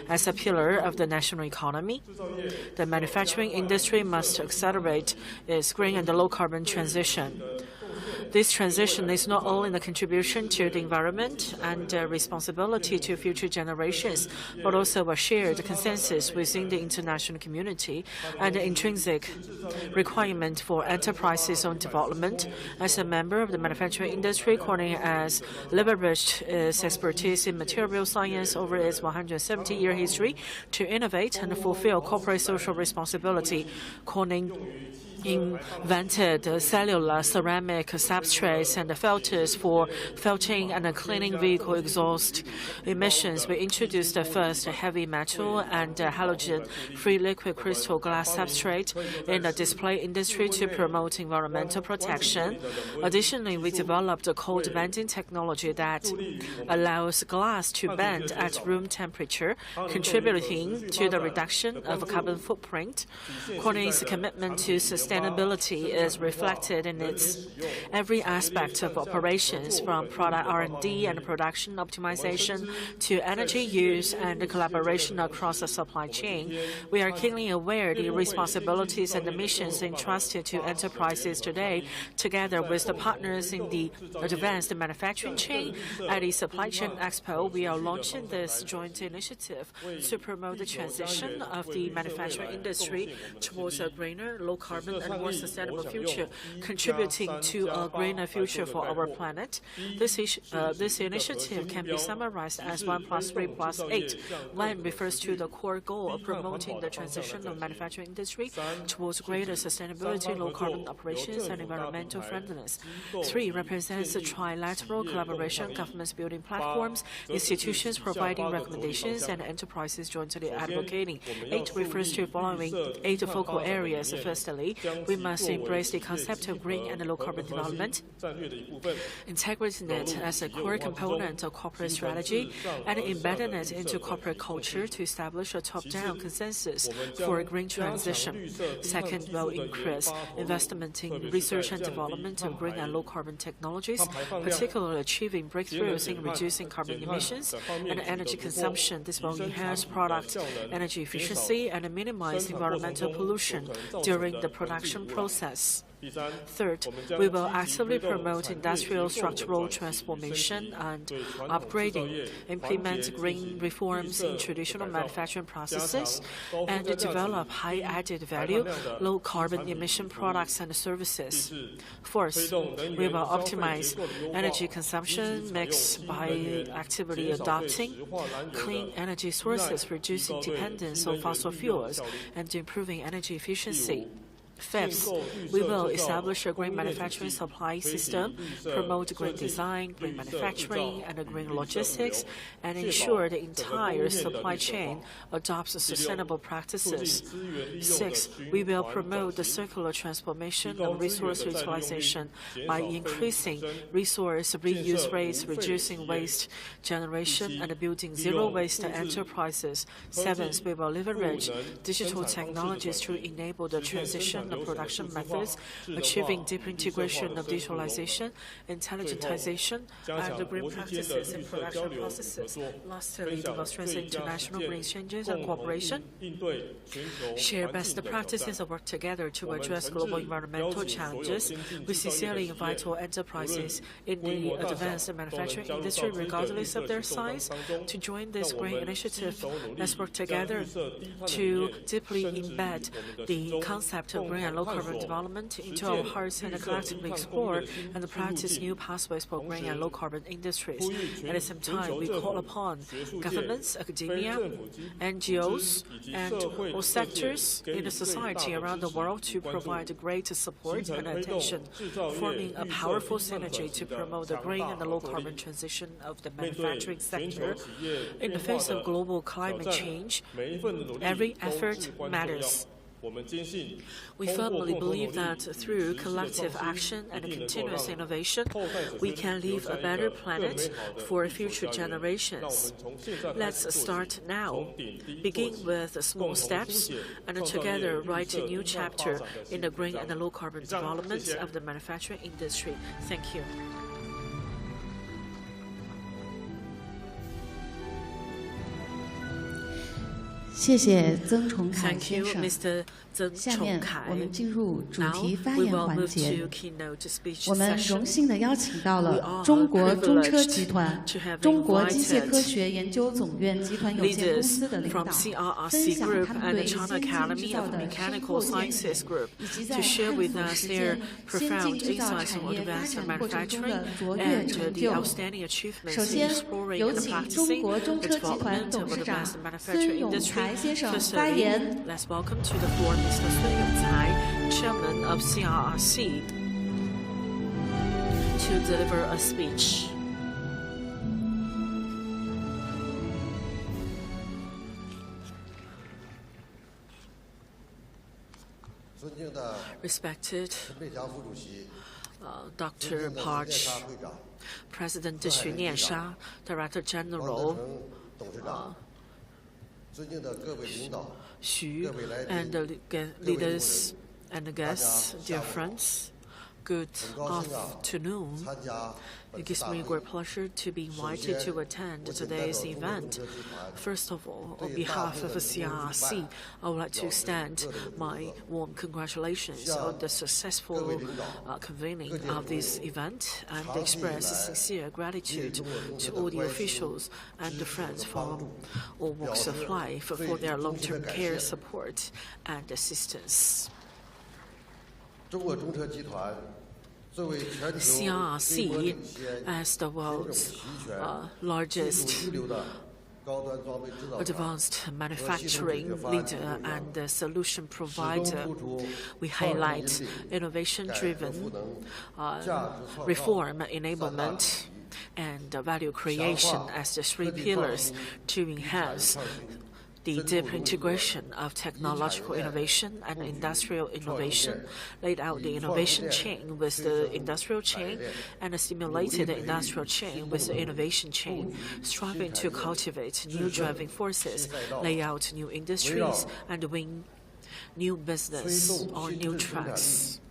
As a pillar of the national economy, the manufacturing industry must accelerate its green and low-carbon transition. This transition is not only the contribution to the environment and responsibility to future generations, but also a shared consensus within the international community and the intrinsic requirement for enterprises on development. As a member of the manufacturing industry, Corning has leveraged its expertise in material science over its 170-year history to innovate and fulfill corporate social responsibility. Corning invented cellular, ceramic substrates and filters for filtering and cleaning vehicle exhaust emissions. We introduced the first heavy metal and halogen-free liquid crystal glass substrate in the display industry to promote environmental protection. Additionally, we developed a cold bending technology that allows glass to bend at room temperature, contributing to the reduction of carbon footprint. Corning's commitment to sustainability is reflected in its every aspect of operations, from product R&D and production optimization to energy use and collaboration across the supply chain. We are keenly aware of the responsibilities and the missions entrusted to enterprises today. Together with the partners in the advanced manufacturing chain at the Supply Chain Expo, we are launching this joint initiative to promote the transition of the manufacturing industry towards a greener, low-carbon, and more sustainable future, contributing to a greener future for our planet. This initiative can be summarized as 1+3+8. 1 refers to the core goal of promoting the transition of manufacturing industry towards greater sustainability, low-carbon operations, and environmental friendliness. 3 represents the trilateral collaboration, governments building platforms, institutions providing recommendations, and enterprises jointly advocating. 8 refers to following 8 focal areas. Firstly, we must embrace the concept of green and low-carbon development, integrating it as a core component of corporate strategy, and embedding it into corporate culture to establish a top-down consensus for a green transition. Second, we'll increase investment in research and development of green and low-carbon technologies, particularly achieving breakthroughs in reducing carbon emissions and energy consumption. This will enhance product energy efficiency and minimize environmental pollution during the production process. Third, we will actively promote industrial structural transformation and upgrading, implement green reforms in traditional manufacturing processes, and develop high-added value, low-carbon emission products and services. Fourth, we will optimize energy consumption mix by actively adopting clean energy sources, reducing dependence on fossil fuels, and improving energy efficiency. Fifth, we will establish a green manufacturing supply system, promote green design, green manufacturing, and green logistics, and ensure the entire supply chain adopts sustainable practices. Sixth, we will promote the circular transformation of resource utilization by increasing resource reuse rates, reducing waste generation, and building zero-waste enterprises. Seventh, we will leverage digital technologies to enable the transition of production methods, achieving deeper integration of digitalization, intelligentization, and green practices in production processes. Lastly, we will strengthen international green exchanges and cooperation, share best practices, and work together to address global environmental challenges. We sincerely invite all enterprises in the advanced manufacturing industry, regardless of their size, to join this green initiative. Let's work together to deeply embed the concept of green and low-carbon development into our hearts and collectively explore and practice new pathways for green and low-carbon industries. At the same time, we call upon governments, academia, NGOs, and all sectors in the society around the world to provide great support and attention, forming a powerful synergy to promote the green and the low-carbon transition of the manufacturing sector. In the face of global climate change, every effort matters. We firmly believe that through collective action and continuous innovation, we can leave a better planet for future generations. Let's start now. Begin with small steps and together write a new chapter in the green and low-carbon development of the manufacturing industry. Thank you.
谢谢曾重凯
Thank
先
you,
生。
Mr. 曾
下面
重凯。
我们进入主
Now
题发
we
言
will
环
move
节。
to keynote speech
我们
session.
荣幸地邀请到
We
了
are
中国中车
privileged
集团
to have
中国机械
invited
科学研究总院集团有限公
leaders
司的领导，
from
分
CRRC
享
Group
他们
and
对
the
先
China
进
Academy
制造
of
的深
Mechanical
厚见
Sciences
解，
Group
以及在
to share
汉
with
服
us
时
their
间先
profound
进制造
insights
产
on
业发
advanced
展过程中
manufacturing
的卓越
and
成
the
就。
outstanding achievements
首
in
先，
exploring
有
and
请
practicing
中国中
the
车集团
development
董
of
事长
advanced
孙
manufacturing
永
industry.
才先生发
Firstly,
言。
let's welcome to the floor Mr. Sun Yongcai, Chairman of CRRC, to deliver a speech. Respected Dr. Parch, President Xu Niansha, Director General Xu, and the leaders and guests, dear friends, good afternoon. It gives me great pleasure to be invited to attend today's event. First of all, on behalf of the CRRC, I would like to extend my warm congratulations on the successful convening of this event and express sincere gratitude to all the officials and the friends from all walks of life for their long-term care, support, and assistance. CRRC, as the world's largest advanced manufacturing leader and solution provider, we highlight innovation-driven reform enablement and value creation as the three pillars to enhance the deep integration of technological innovation and industrial innovation, laid out the innovation chain with the industrial chain, and stimulated the industrial chain with the innovation chain, striving to cultivate new driving forces, lay out new industries, and win new business on new tracks.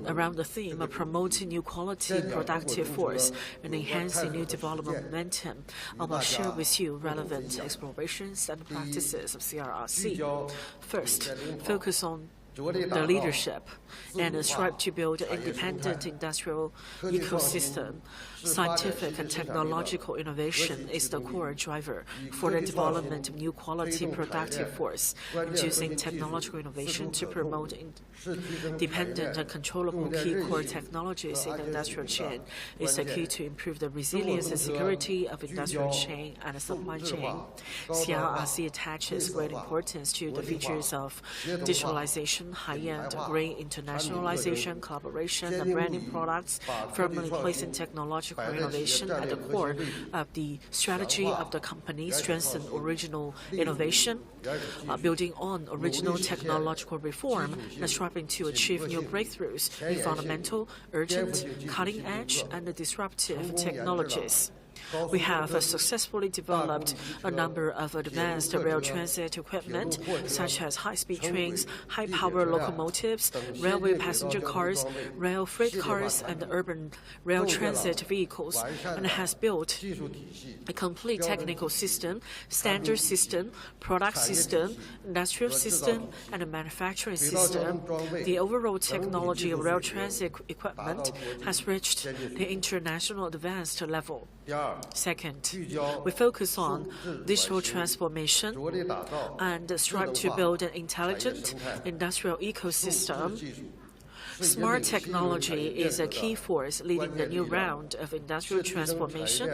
Around the theme of promoting new quality productive force and enhancing new development momentum, I will share with you relevant explorations and practices of CRRC. First, focus on the leadership and strive to build an independent industrial ecosystem. Scientific and technological innovation is the core driver for the development of new quality productive force, using technological innovation to promote dependent and controllable key core technologies in the industrial chain is the key to improve the resilience and security of industrial chain and supply chain. CRRC attaches great importance to the features of digitalization, high-end, green internationalization, collaboration, and branding products, firmly placing technological innovation at the core of the strategy of the company, strengthen original innovation, building on original technological reform, and striving to achieve new breakthroughs in fundamental, urgent, cutting-edge, and disruptive technologies. We have successfully developed a number of advanced rail transit equipment, such as high-speed trains, high-power locomotives, railway passenger cars, rail freight cars, and urban rail transit vehicles, and has built a complete technical system, standard system, product system, industrial system, and a manufacturing system. The overall technology of rail transit equipment has reached the international advanced level. Second, we focus on digital transformation and strive to build an intelligent industrial ecosystem. Smart technology is a key force leading the new round of industrial transformation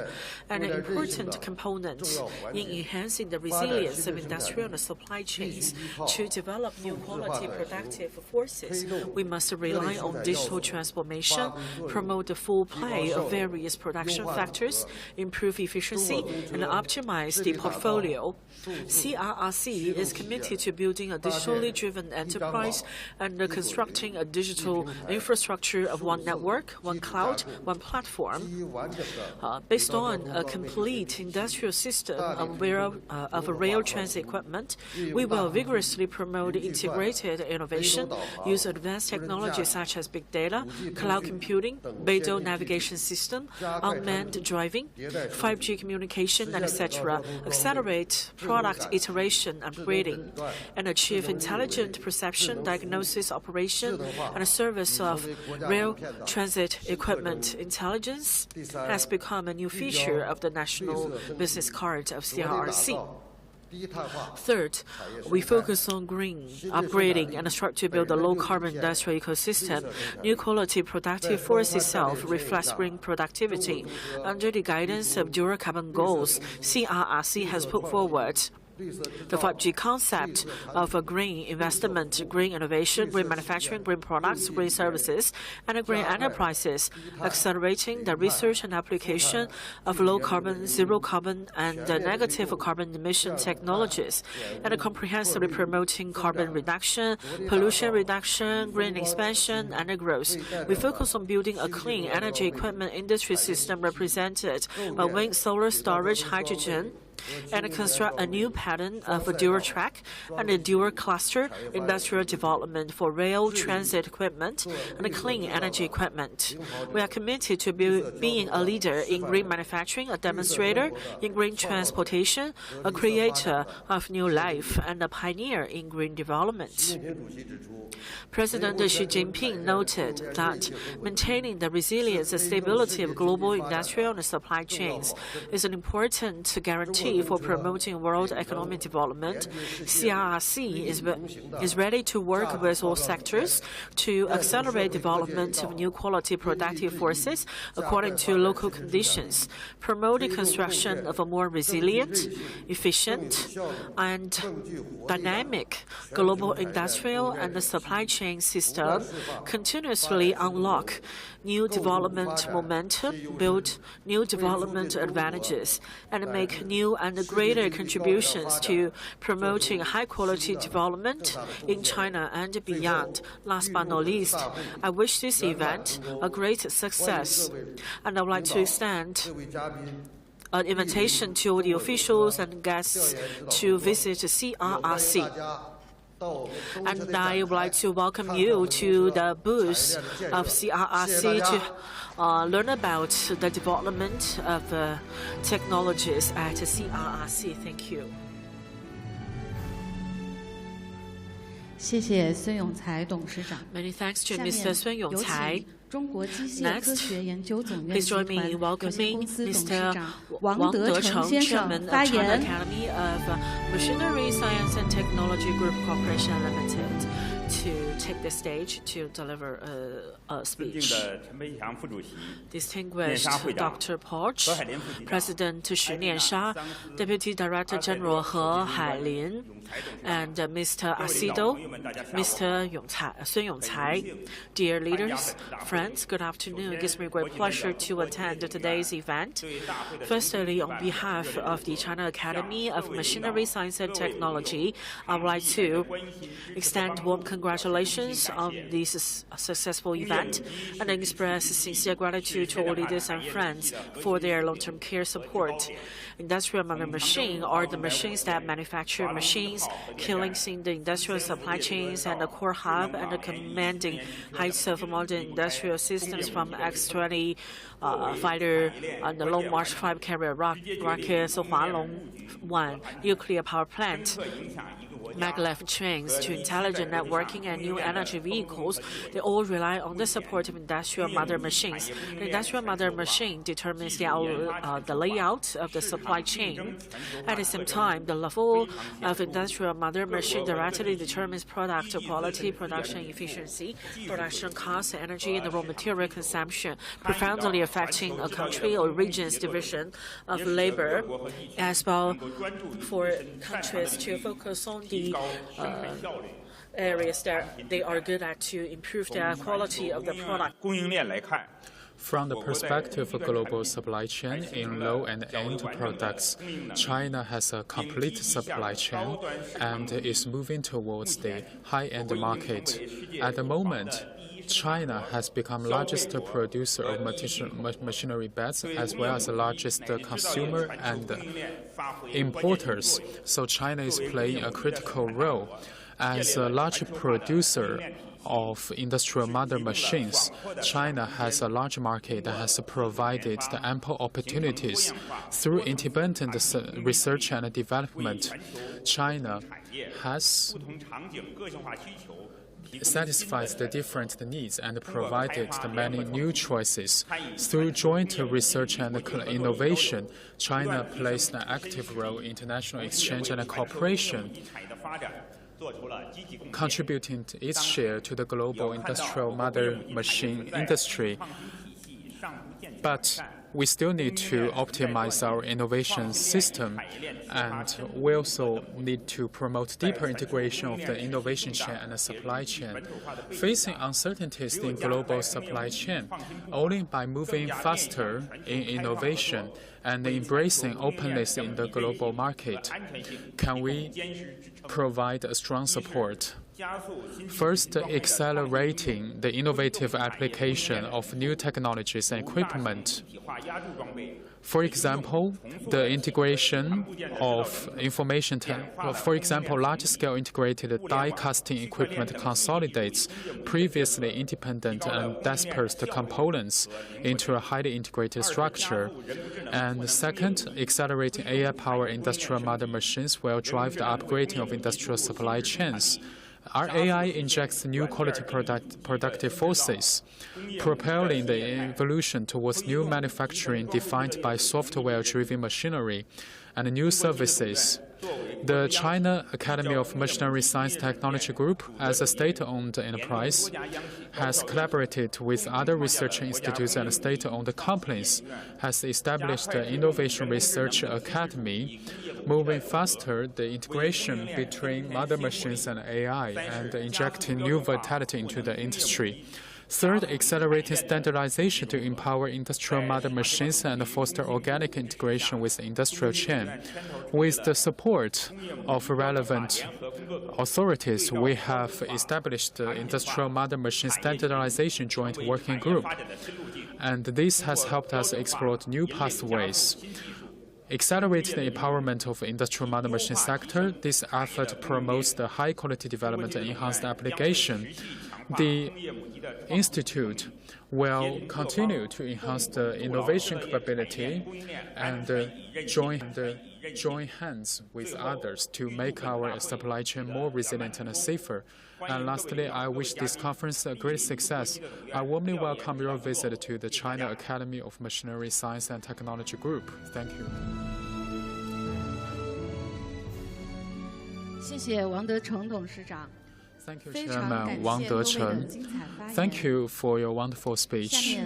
and an important component in enhancing the resilience of industrial and supply chains. To develop new quality productive forces, we must rely on digital transformation, promote the full play of various production factors, improve efficiency, and optimize the portfolio. CRRC is committed to building a digitally driven enterprise and constructing a digital digital infrastructure of one network, one cloud, one platform. Based on a complete industrial system of rail transit equipment, we will vigorously promote integrated innovation, use advanced technologies such as big data, cloud computing, Beidou navigation system, unmanned driving, 5G communication, and etc., accelerate product iteration and upgrading, and achieve intelligent perception, diagnosis, operation, and service of rail transit equipment. Intelligence has become a new feature of the national business card of CRRC. Third, we focus on green upgrading and strive to build a low-carbon industrial ecosystem. New quality productive force itself reflects green productivity. Under the guidance of dual carbon goals, CRRC has put forward the 5G concept of a green investment, green innovation, green manufacturing, green products, green services, and green enterprises, accelerating the research and application of low-carbon, zero-carbon, and negative carbon emission technologies, and comprehensively promoting carbon reduction, pollution reduction, green expansion, and growth. We focus on building a clean energy equipment industry system represented by wind, solar, storage, hydrogen, and construct a new pattern of a dual track and a dual cluster industrial development for rail transit equipment and clean energy equipment. We are committed to being a leader in green manufacturing, a demonstrator in green transportation, a creator of new life, and a pioneer in green development. President Xi Jinping noted that maintaining the resilience and stability of global industrial and supply chains is an important guarantee for promoting world economic development. CRRC is ready to work with all sectors to accelerate development of new quality productive forces according to local conditions, promote the construction of a more resilient, efficient, and dynamic global industrial and supply chain system, continuously unlock new development momentum, build new development advantages, and make new and greater contributions to promoting high-quality development in China and beyond. Last but not least, I wish this event a great success, and I would like to extend an invitation to all the officials and guests to visit CRRC. And I would like to welcome you to the booth of CRRC to learn about the development of technologies at CRRC. Thank you.
谢谢孙永才董事长。
Many thanks to Mr. 孙永才。
中国机械科学研究总院
Please
集
join
团
me in
有限
welcoming
公司董事
Mr.
长
Wang
王德
Decheng,
成先生
Chairman
发
of China
言。
Academy of Machinery, Science and Technology Group Corporation Limited, to take the stage to deliver a speech. Distinguished Dr. Poch, President Xu Niansha, Deputy Director General He Hailin, and Mr. Asido, Mr. Sun Yongcai. Dear leaders, friends, good afternoon. It gives me great pleasure to attend today's event. Firstly, on behalf of the China Academy of Machinery, Science and Technology, I would like to extend warm congratulations on this successful event and express sincere gratitude to all leaders and friends for their long-term care support. Industrial mother machine are the machines that manufacture machines, killing in the industrial supply chains and the core hub and the commanding heights of modern industrial systems from X-20 fighter and the Long March 5 carrier rockets, Hualong 1 nuclear power plant, maglev trains to intelligent networking and new energy vehicles. They all rely on the support of industrial mother machines. The industrial mother machine determines the layout of the supply chain. At the same time, the level of industrial mother machine directly determines product quality, production efficiency, production cost, energy, and raw material consumption, profoundly affecting a country or region's division of labor, as well for countries to focus on the areas that they are good at to improve the quality of the product.
From the perspective of global supply chain in low and end products, China has a complete supply chain and is moving towards the high-end market. At the moment, China has become largest producer of machinery beds as well as the largest consumer and importers. So China is playing a critical role. As a large producer of industrial mother machines, China has a large market that has provided the ample opportunities. Through independent research and development, China has satisfies the different needs and provided the many new choices. Through joint research and innovation, China plays an active role in international exchange and cooperation, contributing its share to the global industrial mother machine industry. But we still need to optimize our innovation system, and we also need to promote deeper integration of the innovation chain and the supply chain. Facing uncertainties in global supply chain, only by moving faster in innovation and embracing openness in the global market can we provide a strong support. First, accelerating the innovative application of new technologies and equipment. For example, the integration of information, for example, large-scale integrated die-casting equipment consolidates previously independent and dispersed components into a highly integrated structure. And second, accelerating AI-powered industrial mother machines will drive the upgrading of industrial supply chains. Our AI injects new quality productive forces, propelling the evolution towards new manufacturing defined by software-driven machinery and new services. The China Academy of Machinery Science Technology Group, as a state-owned enterprise, has collaborated with other research institutes and state-owned companies, has established the Innovation Research Academy, moving faster the integration between mother machines and AI and injecting new vitality into the industry. Third, accelerating standardization to empower industrial mother machines and foster organic integration with the industrial chain. With the support of relevant authorities, we have established the Industrial Mother Machine Standardization Joint Working Group, and this has helped us explore new pathways. Accelerate the empowerment of the industrial mother machine sector. This effort promotes the high-quality development and enhanced application. The Institute will continue to enhance the innovation capability and join hands with others to make our supply chain more resilient and safer. And lastly, I wish this conference a great success. I warmly welcome your visit to the China Academy of Machinery Science and Technology Group. Thank you.
谢谢王德成董事长。
Thank you, Chairman Wang Decheng. Thank you for your wonderful speech.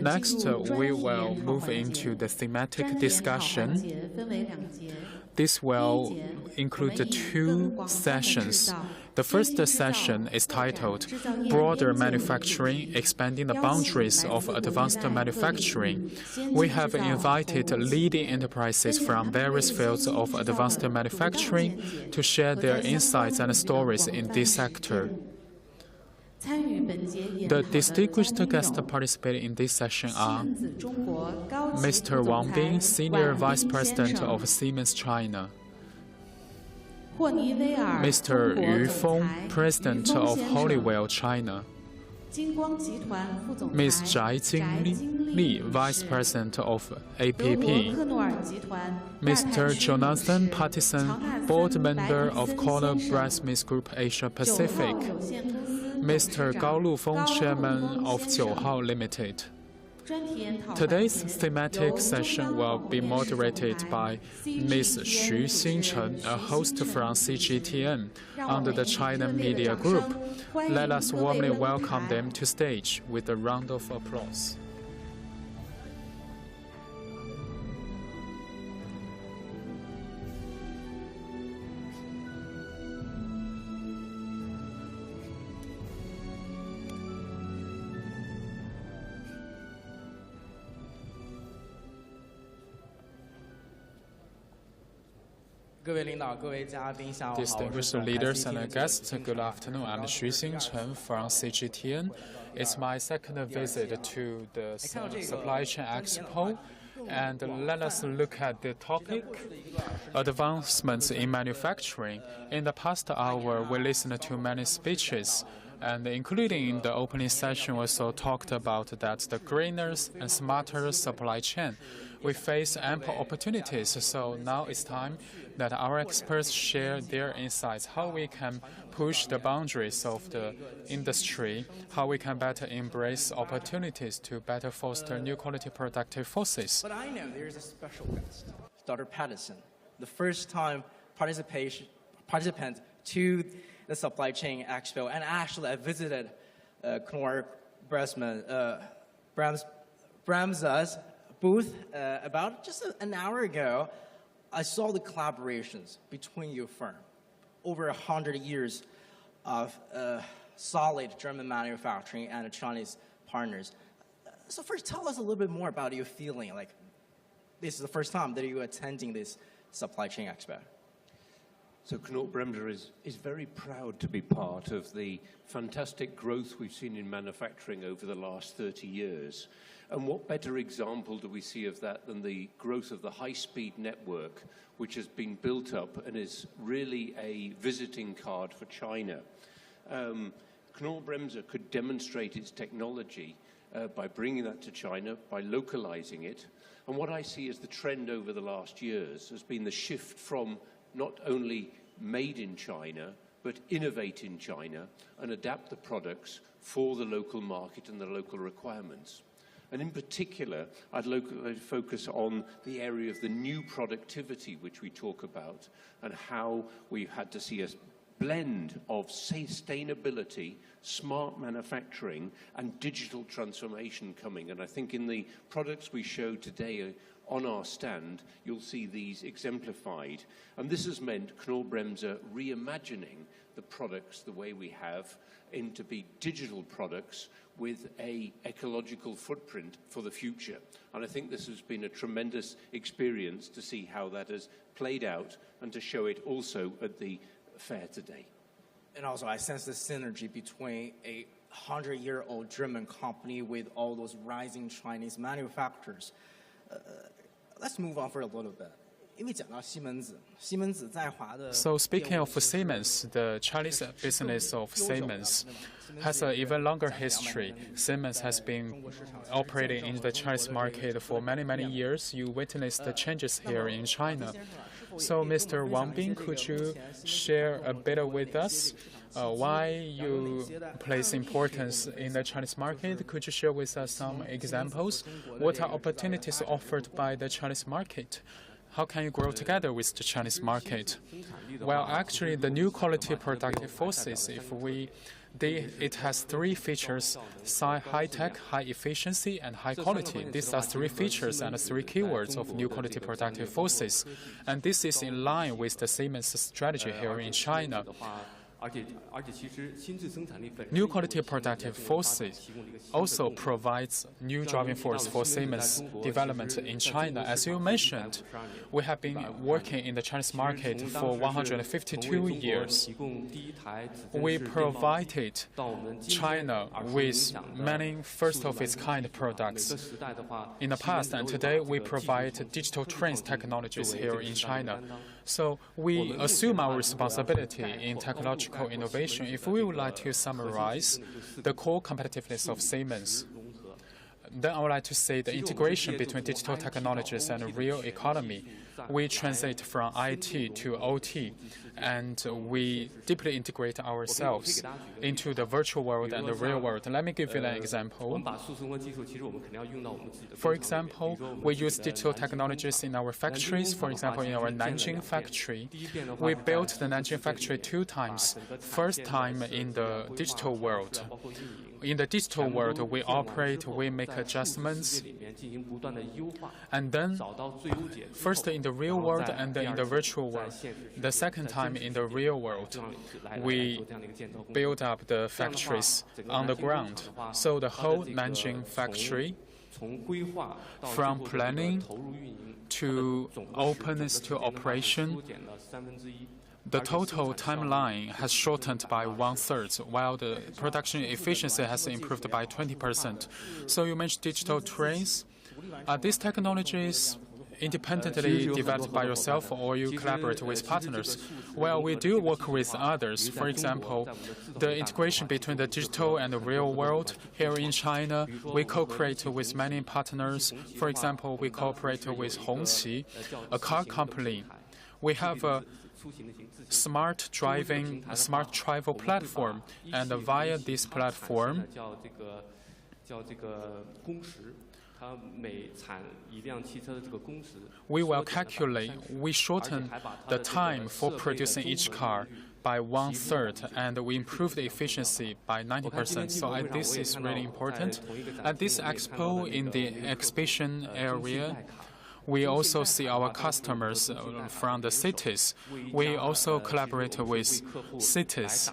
Next, we will move into the thematic discussion. This will include the two sessions. The first session is titled Broader Manufacturing, Expanding the Boundaries of Advanced Manufacturing. We have invited leading enterprises from various fields of advanced manufacturing to share their insights and stories in this sector. The distinguished guests participating in this session are Mr. Wang Bin, Senior Vice President of Siemens China, Mr. Yu Feng, President of Honeywell China, Ms. Zhai Jingli, Vice President of APP, Mr. Jonathan Pattison, Board Member of Corner Brass Group Asia Pacific, Mr. Gao Lufeng, Chairman of 9号 Limited. Today's thematic session will be moderated by Ms. Xu Xingchen, a host from CGTN under the China Media Group. Let us warmly welcome them to stage with a round of applause. Distinguished leaders and guests, good afternoon. I'm Xu Xingchen from CGTN. It's my second visit to the Supply Chain Expo. And let us look at the topic, advancements in manufacturing. In the past hour, we listened to many speeches, and including in the opening session also talked about that the greener and smarter supply chain. We face ample opportunities, so now it's time that our experts share their insights, how we can push the boundaries of the industry, how we can better embrace opportunities to better foster new quality productive forces.
But I know there's a special guest, Dr. Patterson, the first time participant to the Supply Chain Expo, and actually I visited Knorr Bremse's booth about just an hour ago. I saw the collaborations between your firm, over 100 years of solid German manufacturing and Chinese partners. So first, tell us a little bit more about your feeling. Like, this is the first time that you're attending this Supply Chain Expo.
So Knorr-Bremse is very proud to be part of the fantastic growth we've seen in manufacturing over the last 30 years. And what better example do we see of that than the growth of the high-speed network, which has been built up and is really a visiting card for China. Knorr-Bremse could demonstrate its technology by bringing that to China, by localizing it. And what I see as the trend over the last years has been the shift from not only made in China, but innovate in China and adapt the products for the local market and the local requirements. And in particular, I'd focus on the area of the new productivity which we talk about and how we've had to see a blend of sustainability, smart manufacturing, and digital transformation coming. And I think in the products we show today on our stand, you'll see these exemplified. And this has meant Knorr-Bremse reimagining the products the way we have into be digital products with an ecological footprint for the future. And I think this has been a tremendous experience to see how that has played out and to show it also at the fair today.
And also, I sense the synergy between a 100-year-old German company with all those rising Chinese manufacturers. Let's move on for a little bit.
So speaking of Siemens, the Chinese business of Siemens has an even longer history. Siemens has been operating in the Chinese market for many, many years. You witnessed the changes here in China. So Mr. Wang Bin, could you share a bit with us why you place importance in the Chinese market? Could you share with us some examples? What are opportunities offered by the Chinese market? How can you grow together with the Chinese market? Well, actually, the new quality productive forces, it has three features: high-tech, high efficiency, and high quality. These are three features and three keywords of new quality productive forces. And this is in line with the Siemens strategy here in China. New quality productive forces also provides new driving force for Siemens development in China. As you mentioned, we have been working in the Chinese market for 152 years. We provided China with many first-of-its-kind products in the past, and today we provide digital twins technologies here in China. So we assume our responsibility in technological innovation. If we would like to summarize the core competitiveness of Siemens, then I would like to say the integration between digital technologies and real economy. We translate from IT to OT, and we deeply integrate ourselves into the virtual world and the real world. Let me give you an example. For example, we use digital technologies in our factories. For example, in our Nanjing factory, we built the Nanjing factory 2 times. First time in the digital world. In the digital world, we operate, we make adjustments, and then first in the real world and then in the virtual world. The second time in the real world, we build up the factories on the ground. So the whole Nanjing factory From planning to openness to operation, the total timeline has shortened by 1/3, while the production efficiency has improved by 20%. So you mentioned digital twins. Are these technologies independently developed by yourself or you collaborate with partners? Well, we do work with others. For example, the integration between the digital and the real world. Here in China, we co-create with many partners. For example, we cooperate with Hongqi, a car company. We have a smart travel platform, and via this platform, we shorten the time for producing each car by 1/3, and we improve the efficiency by 90%. So this is really important. At this expo, in the exhibition area, we also see our customers from the cities. We also collaborate with cities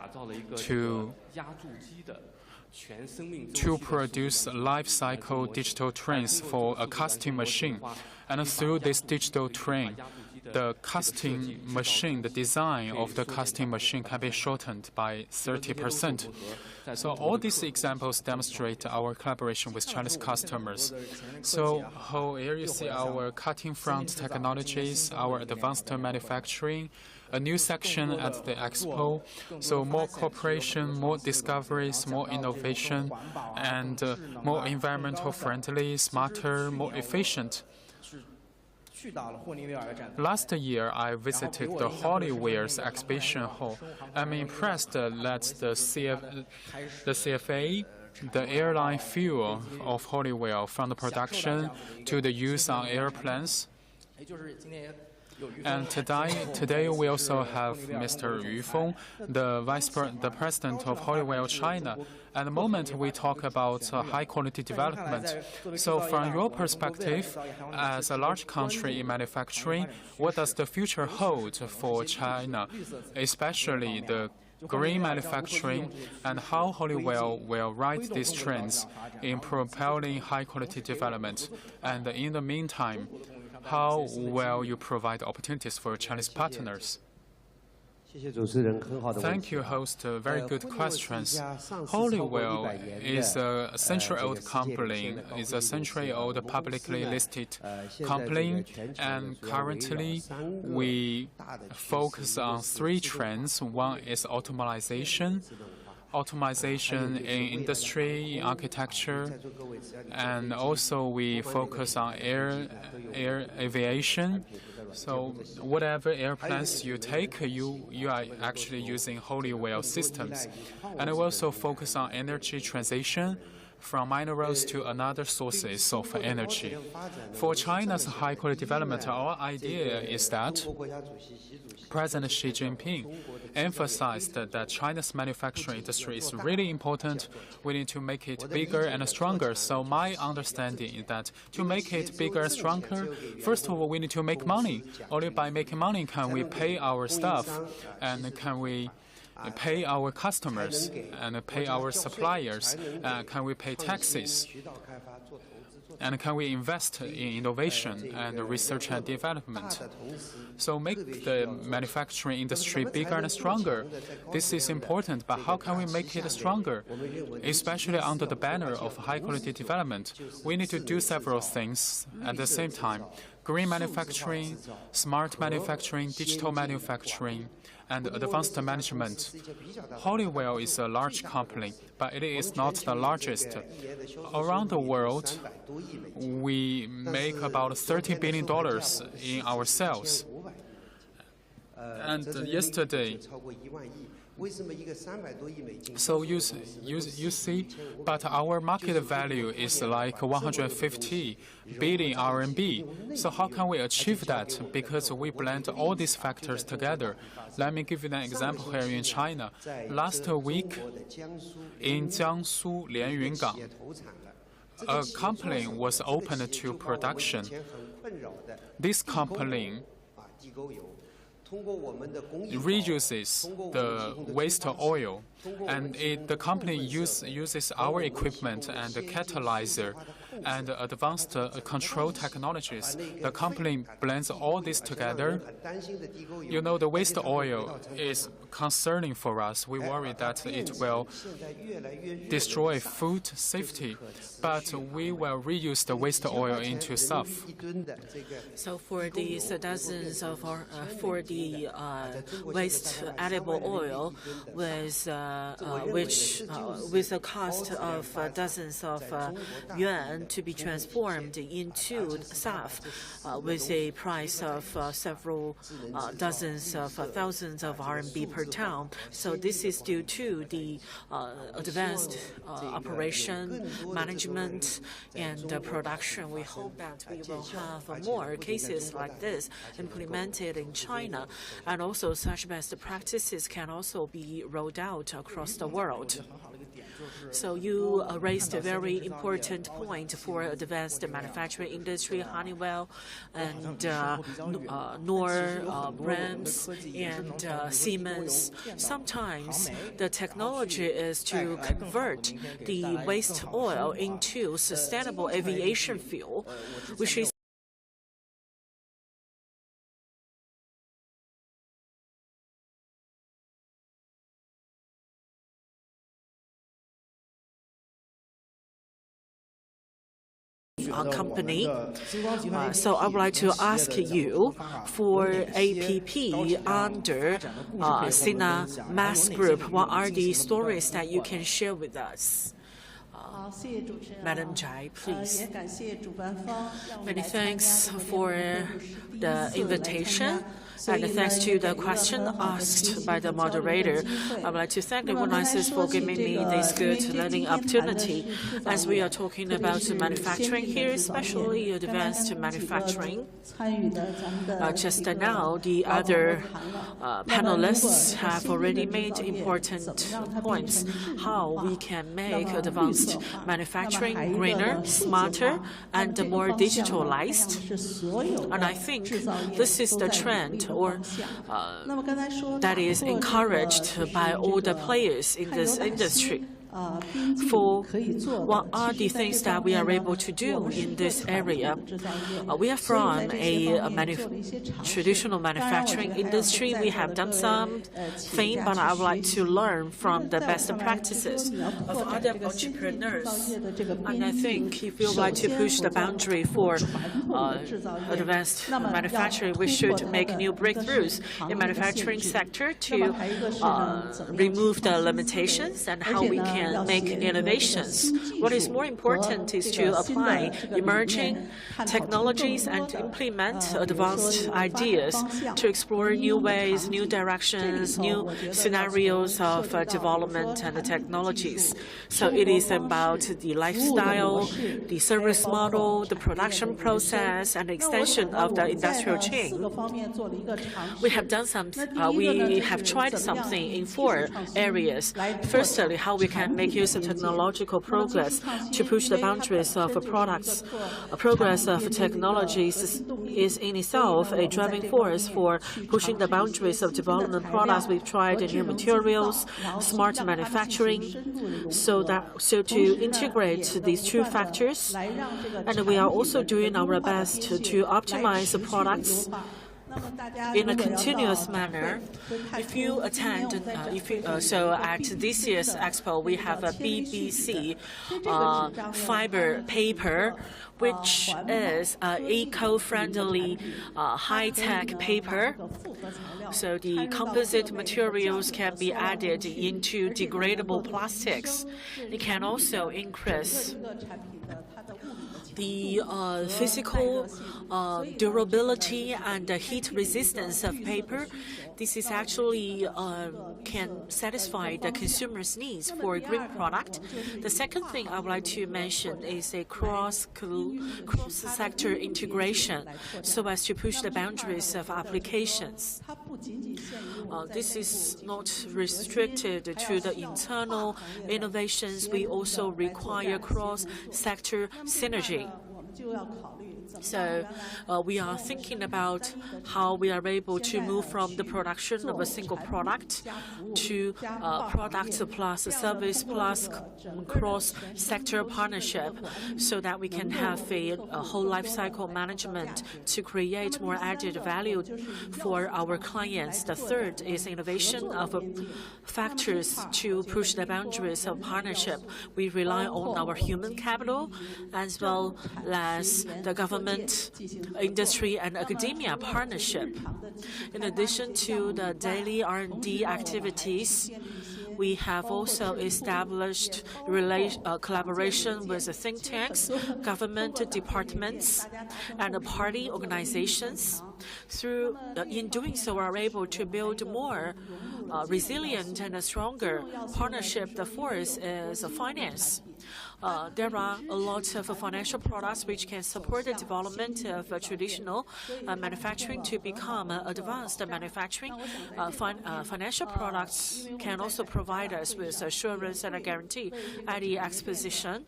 to produce life cycle digital twins for a casting machine. And through this digital twin, the casting machine, the design of the casting machine can be shortened by 30%. So all these examples demonstrate our collaboration with Chinese customers. So here you see our cutting front technologies, our advanced manufacturing, a new section at the Expo. So more cooperation, more discoveries, more innovation, and more environmental friendly, smarter, more efficient. Last year, I visited the Hollyware's exhibition hall. I'm impressed that the CFA, the airline fuel of Hollyware, from the production to the use on airplanes. And today we also have Mr. Yu Feng, the president of Hollyware China. At the moment, we talk about high-quality development. So from your perspective, as a large country in manufacturing, what does the future hold for China, especially the green manufacturing, and how Hollyware will ride these trends in propelling high-quality development? And in the meantime, how will you provide opportunities for Chinese partners? Thank you, host. Very good questions. Hollyware is a century-old company, is a century-old publicly listed company, and currently we focus on 3 trends. One is automation in industry, in architecture, and also we focus on air aviation. So whatever airplanes you take, you are actually using Hollyware systems. And we also focus on energy transition from minerals to another sources of energy. For China's high-quality development, our idea is that President Xi Jinping emphasized that China's manufacturing industry is really important. We need to make it bigger and stronger. So my understanding is that to make it bigger and stronger, first of all, we need to make money. Only by making money can we pay our staff, and can we pay our customers, and pay our suppliers, can we pay taxes, and can we invest in innovation and research and development? So make the manufacturing industry bigger and stronger. This is important, but how can we make it stronger? Especially under the banner of high-quality development, we need to do several things at the same time. Green manufacturing, smart manufacturing, digital manufacturing, and advanced management. Hollyware is a large company, but it is not the largest. Around the world, we make about $30 billion in our sales. And yesterday, so you see, but our market value is like 150 billion RMB. So how can we achieve that? Because we blend all these factors together. Let me give you an example here in China. Last week, in Jiangsu Lianyungang, a company was opened to production. This company reuses the waste oil, and the company uses our equipment and the catalyzer and advanced control technologies. The company blends all this together. You know, the waste oil is concerning for us. We worry that it will destroy food safety, but we will reuse the waste oil into SAF.
So for these dozens of for the waste edible oil, with a cost of dozens of yuan to be transformed into SAF, with a price of several dozens of thousands of RMB per ton. So this is due to the advanced operation, management, and production. We hope that we will have more cases like this implemented in China, and also such best practices can also be rolled out across the world. So you raised a very important point for advanced manufacturing industry, Honeywell and Rams and Siemens. Sometimes the technology is to convert the waste oil into sustainable aviation fuel, which is company. So I would like to ask you, for APP under Sina Mass Group, what are the stories that you can share with us? Madam Zhai, please. Many thanks for the invitation. And thanks to the question asked by the moderator, I would like to thank the organizers for giving me this good learning opportunity. As we are talking about manufacturing here, especially advanced manufacturing, just now the other panelists have already made important points how we can make advanced manufacturing greener, smarter, and more digitalized. And I think this is the trend that is encouraged by all the players in this industry. For what are the things that we are able to do in this area? We are from a traditional manufacturing industry. We have done something, but I would like to learn from the best practices of other entrepreneurs. And I think if we would like to push the boundary for advanced manufacturing, we should make new breakthroughs in manufacturing sector to remove the limitations and how we can make innovations. What is more important is to apply emerging technologies and implement advanced ideas to explore new ways, new directions, new scenarios of development and technologies. So it is about the lifestyle, the service model, the production process, and extension of the industrial chain. We have done we have tried something in 4 areas. Firstly, how we can make use of technological progress to push the boundaries of products. Progress of technologies is in itself a driving force for pushing the boundaries of development products. We've tried new materials, smart manufacturing, so to integrate these 2 factors. And we are also doing our best to optimize the products in a continuous manner. If you attend, so at this year's Expo, we have a BBC fiber paper, which is eco-friendly, high-tech paper. So the composite materials can be added into degradable plastics. It can also increase the physical durability and the heat resistance of paper. This is actually can satisfy the consumer's needs for a green product. The second thing I would like to mention is a cross-sector integration so as to push the boundaries of applications. This is not restricted to the internal innovations. We also require cross-sector synergy. So we are thinking about how we are able to move from the production of a single product to product plus service plus cross-sector partnership, so that we can have a whole life cycle management to create more added value for our clients. The third is innovation of factors to push the boundaries of partnership. We rely on our human capital as well as the government, industry, and academia partnership. In addition to the daily R&D activities, we have also established collaboration with the think tanks, government departments, and party organizations. In doing so, we are able to build more resilient and a stronger partnership. The fourth is finance. There are a lot of financial products which can support the development of traditional manufacturing to become advanced manufacturing. Financial products can also provide us with assurance and a guarantee. At the exposition,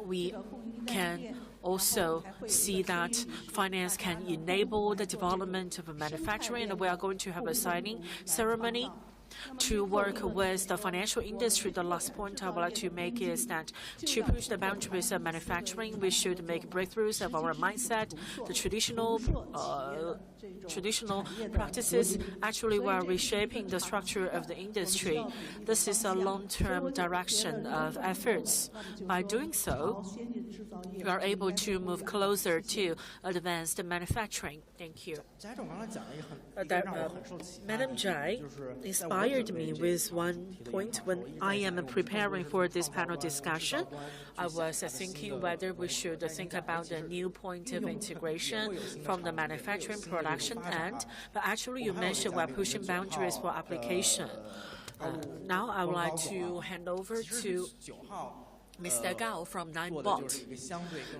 we can also see that finance can enable the development of manufacturing, and we are going to have a signing ceremony to work with the financial industry. The last point I would like to make is that to push the boundaries of manufacturing, we should make breakthroughs of our mindset. The traditional practices, actually, we are reshaping the structure of the industry. This is a long-term direction of efforts. By doing so, we are able to move closer to advanced manufacturing. Thank you. Madam Zhai inspired me with one point when I am preparing for this panel discussion. I was thinking whether we should think about a new point of integration from the manufacturing production end, but actually you mentioned we're pushing boundaries for application. Now I would like to hand over to Mr. Gao from Ninebot.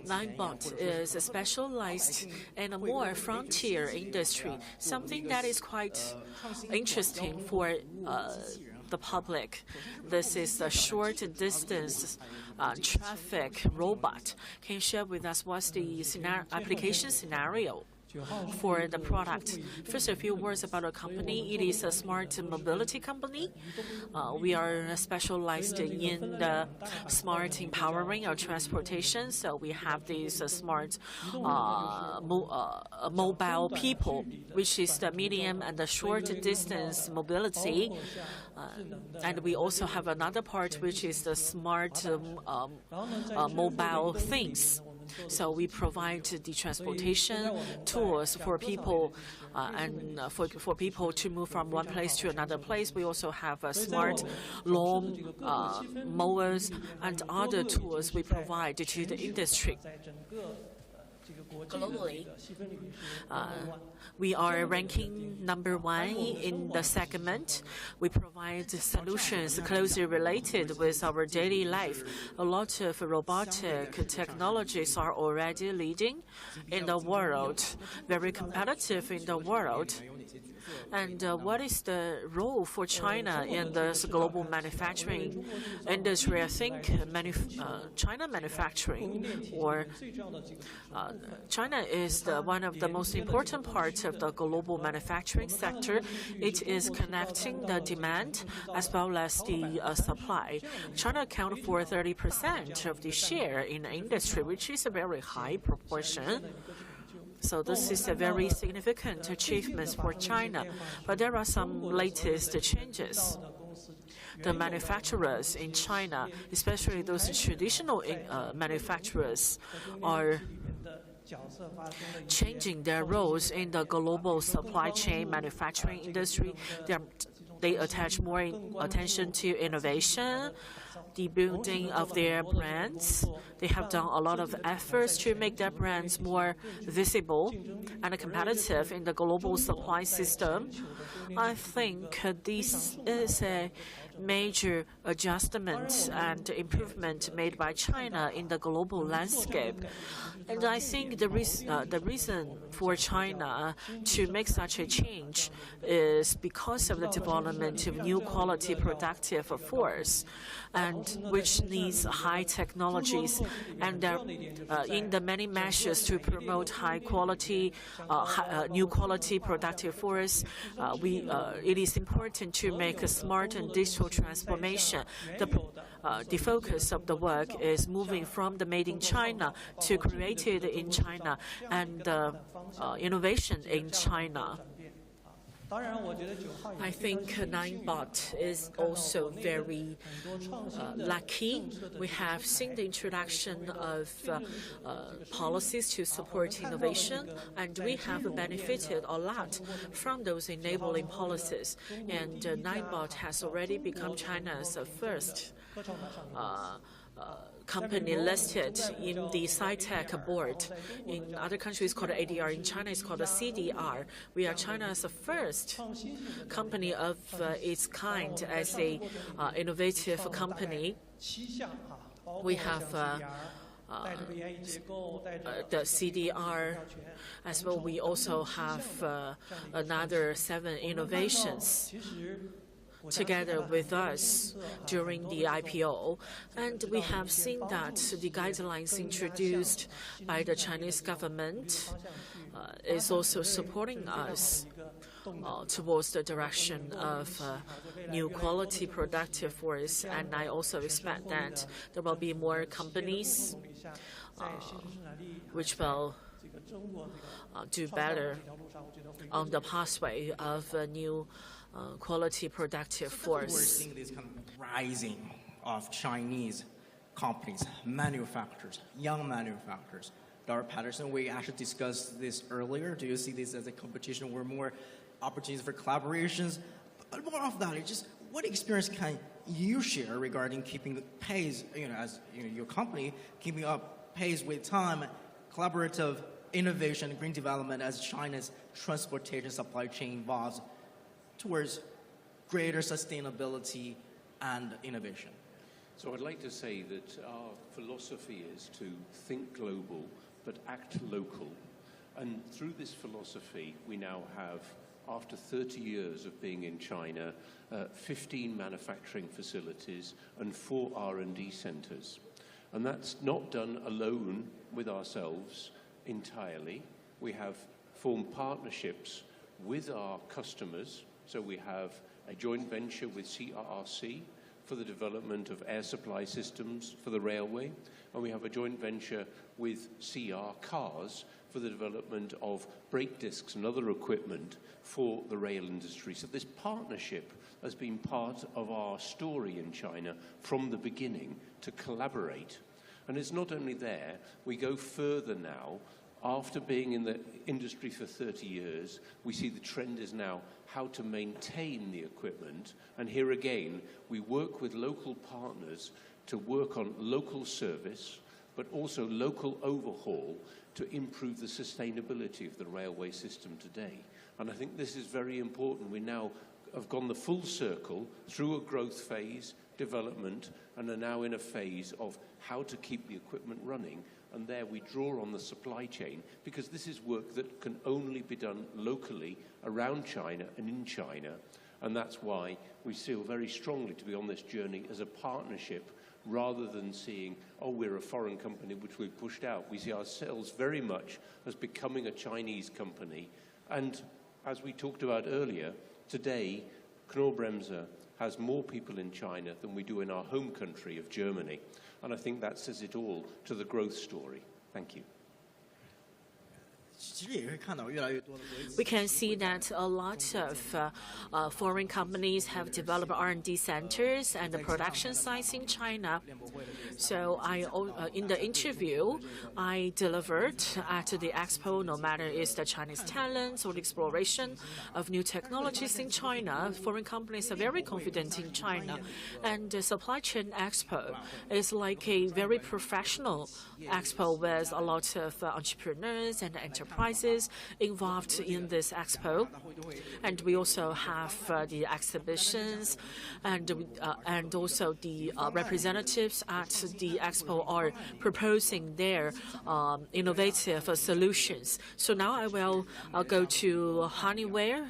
Ninebot is specialized in a more frontier industry, something that is quite interesting for the public. This is a short distance traffic robot. Can you share with us what's the application scenario for the product? First, a few words about our company. It is a smart mobility company. We are specialized in the smart empowering of transportation. So we have these smart mobile people, which is the medium and the short distance mobility. And we also have another part, which is the smart mobile things. So we provide the transportation tools for people and for people to move from one place to another place. We also have smart lawn mowers and other tools we provide to the industry. Globally, we are ranking #1 in the segment. We provide solutions closely related with our daily life. A lot of robotic technologies are already leading in the world, very competitive in the world. And what is the role for China in this global manufacturing industry? I think China manufacturing, or China is one of the most important parts of the global manufacturing sector. It is connecting the demand as well as the supply. China accounts for 30% of the share in the industry, which is a very high proportion. So this is a very significant achievement for China. But there are some latest changes. The manufacturers in China, especially those traditional manufacturers, are changing their roles in the global supply chain manufacturing industry. They attach more attention to innovation, the building of their brands. They have done a lot of efforts to make their brands more visible and competitive in the global supply system. I think this is a major adjustments and improvement made by China in the global landscape. And I think the reason for China to make such a change is because of the development of new quality productive force, and which needs high technologies. And in the many measures to promote high quality, new quality productive force, it is important to make a smart and digital transformation. The focus of the work is moving from the made in China to created in China and innovation in China. I think Ninebot is also very lucky. We have seen the introduction of policies to support innovation, and we have benefited a lot from those enabling policies. And Ninebot has already become China's first company listed in the SciTech board. In other countries, it's called ADR. In China, it's called a CDR. We are China's first company of its kind as a innovative company. We have the CDR as well. We also have another 7 innovations together with us during the IPO. And we have seen that the guidelines introduced by the Chinese government is also supporting us towards the direction of new quality productive force. And I also expect that there will be more companies which will do better on the pathway of a new quality productive force.
We're seeing this kind of rising of Chinese companies, manufacturers, young manufacturers. Dr. Patterson, we actually discussed this earlier. Do you see this as a competition where more opportunities for collaborations? But more of that, just what experience can you share regarding keeping the pace, as your company, keeping up pace with time, collaborative innovation, green development as China's transportation supply chain evolves towards greater sustainability and innovation?
So I'd like to say that our philosophy is to think global but act local. And through this philosophy, we now have, after 30 years of being in China, 15 manufacturing facilities and 4 R&D centers. And that's not done alone with ourselves entirely. We have formed partnerships with our customers. So we have a joint venture with CRRC for the development of air supply systems for the railway, and we have a joint venture with CR Cars for the development of brake discs and other equipment for the rail industry. So this partnership has been part of our story in China from the beginning, to collaborate. And it's not only there, we go further now. After being in the industry for 30 years, we see the trend is now how to maintain the equipment. And here again, we work with local partners to work on local service, but also local overhaul to improve the sustainability of the railway system today. And I think this is very important. We now have gone the full circle through a growth phase, development, and are now in a phase of how to keep the equipment running. And there we draw on the supply chain, because this is work that can only be done locally around China and in China. And that's why we feel very strongly to be on this journey as a partnership, rather than seeing, oh, we're a foreign company which we've pushed out. We see ourselves very much as becoming a Chinese company. And as we talked about earlier, today, Knorr-Bremse has more people in China than we do in our home country of Germany. And I think that says it all to the growth story. Thank you.
We can see that a lot of foreign companies have developed R&D centers and the production sites in China. So in the interview I delivered at the Expo, no matter it's the Chinese talents or the exploration of new technologies in China, foreign companies are very confident in China. And the Supply Chain Expo is like a very professional expo with a lot of entrepreneurs and enterprises enterprises involved in this expo. And we also have the exhibitions, and also the representatives at the expo are proposing their innovative solutions. So now I will go to Honeywell.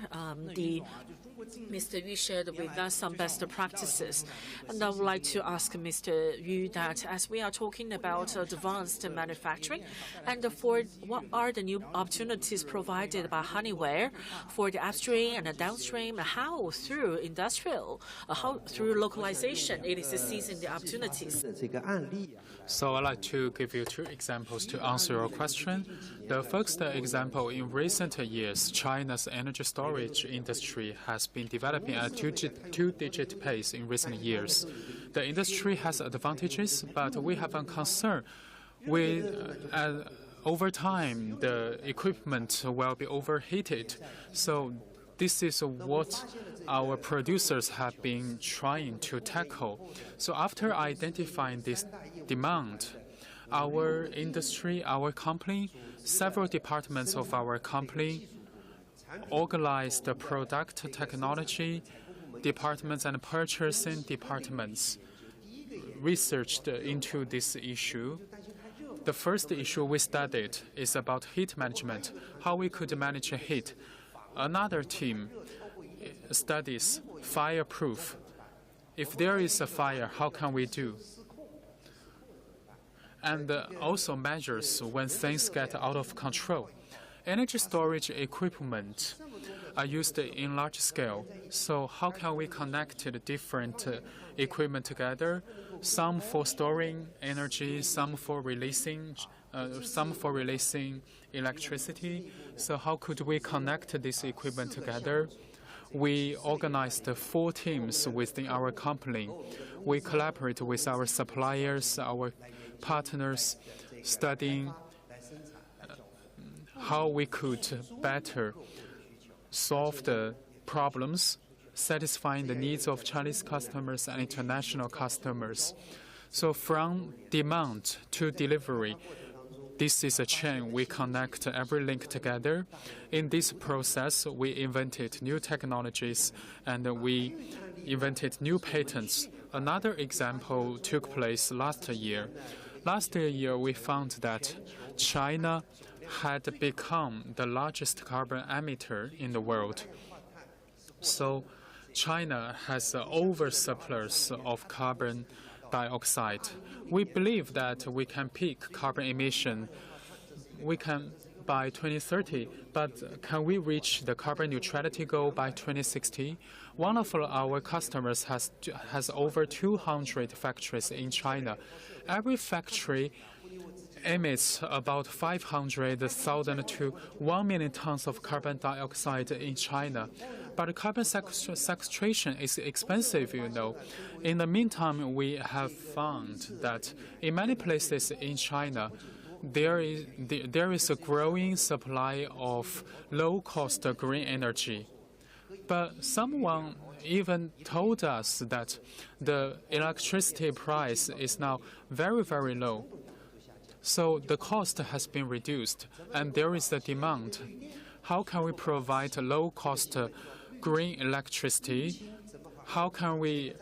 Mr. Yu shared with us some best practices. And I would like to ask Mr. Yu that as we are talking about advanced manufacturing, and for what are the new opportunities provided by Honeywell for the upstream and the downstream, how through how through localization it is seizing the opportunities?
So I'd like to give you 2 examples to answer your question. The first example, in recent years, China's energy storage industry has been developing at a two-digit pace in recent years. The industry has advantages, but we have a concern with over time the equipment will be overheated. So this is what our producers have been trying to tackle. So after identifying this demand, our industry, our company, several departments of our company organized the product technology departments and purchasing departments researched into this issue. The first issue we studied is about heat management, how we could manage heat. Another team studies fireproof. If there is a fire, how can we do? And also measures when things get out of control. Energy storage equipment are used in large scale. So how can we connect the different equipment together? Some for storing energy, some for releasing electricity. So how could we connect this equipment together? We organized 4 teams within our company. We collaborate with our suppliers, our partners, studying how we could better solve the problems, satisfying the needs of Chinese customers and international customers. So from demand to delivery, this is a chain. We connect every link together. In this process, we invented new technologies and we invented new patents. Another example took place last year. Last year, we found that China had become the largest carbon emitter in the world. So China has an oversurplus of carbon dioxide. We believe that we can peak carbon emission by 2030, but can we reach the carbon neutrality goal by 2060? One of our customers has over 200 factories in China. Every factory emits about 500,000 to 1 million tons of carbon dioxide in China. But carbon sequestration is expensive, you know. In the meantime, we have found that in many places in China, there is a growing supply of low-cost green energy. But someone even told us that the electricity price is now very, very low. So the cost has been reduced, and there is a demand. How can we provide low-cost green electricity? How can we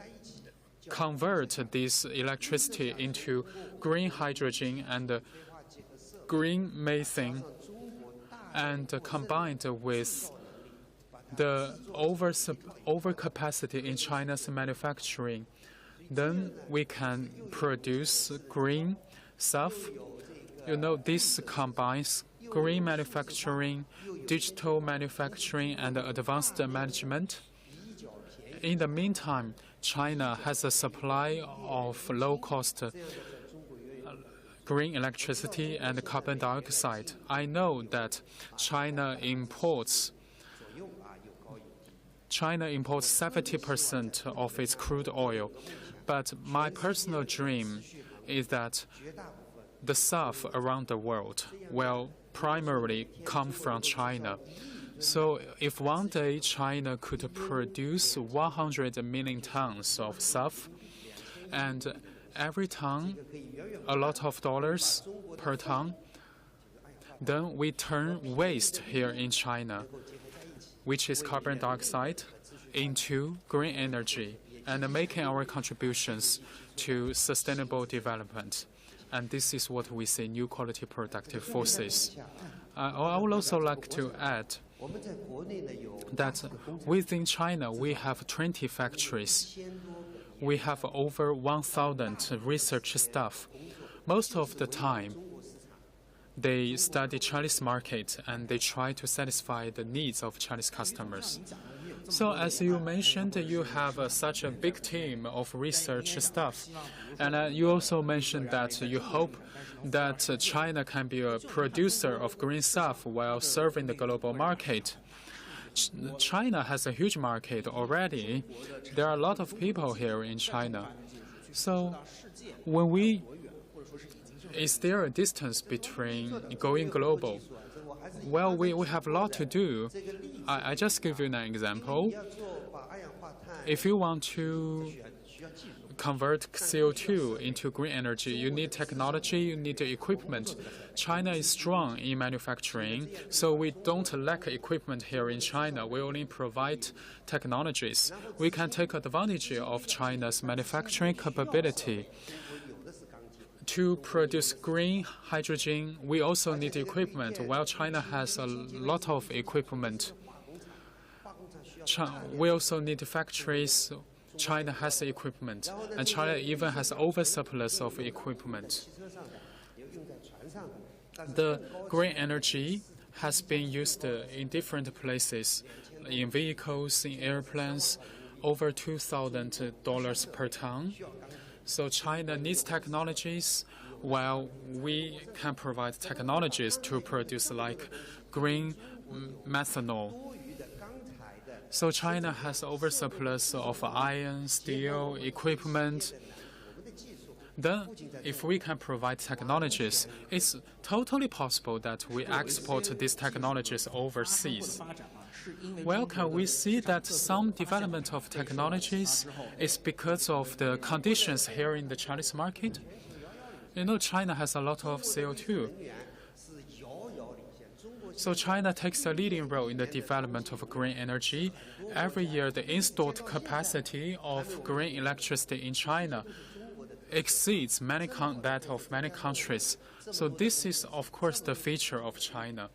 convert this electricity into green hydrogen and green methane, and combined with the overcapacity in China's manufacturing, then we can produce green stuff. You know, this combines green manufacturing, digital manufacturing, and advanced management. In the meantime, China has a supply of low-cost green electricity and carbon dioxide. I know that China imports 70% of its crude oil, but my personal dream is that the stuff around the world will primarily come from China. So if one day China could produce 100 million tons of stuff, and every ton, a lot of dollars per ton, Then we turn waste here in China, which is carbon dioxide, into green energy and making our contributions to sustainable development. And this is what we say new quality productive forces. I would also like to add that within China, we have 20 factories. We have over 1,000 research staff. Most of the time, they study Chinese market and they try to satisfy the needs of Chinese customers. So as you mentioned, you have such a big team of research staff. And you also mentioned that you hope that China can be a producer of green stuff while serving the global market. China has a huge market already. There are a lot of people here in China. So is there a distance between going global? Well, we have a lot to do. I just give you an example. If you want to convert CO2 into green energy, you need technology, you need equipment. China is strong in manufacturing, so we don't lack equipment here in China. We only provide technologies. We can take advantage of China's manufacturing capability. To produce green hydrogen, we also need equipment. While China has a lot of equipment, we also need factories. China has equipment, and China even has oversurplus of equipment. The green energy has been used in different places, in vehicles, in airplanes, over $2,000 per ton. So China needs technologies, while we can provide technologies to produce like green methanol. So China has oversurplus of iron, steel, equipment. Then, if we can provide technologies, it's totally possible that we export these technologies overseas. Well, can we see that some development of technologies is because of the conditions here in the Chinese market? You know, China has a lot of CO2. So China takes a leading role in the development of green energy. Every year, the installed capacity of green electricity in China exceeds that of many countries. So this is, of course, the feature of China.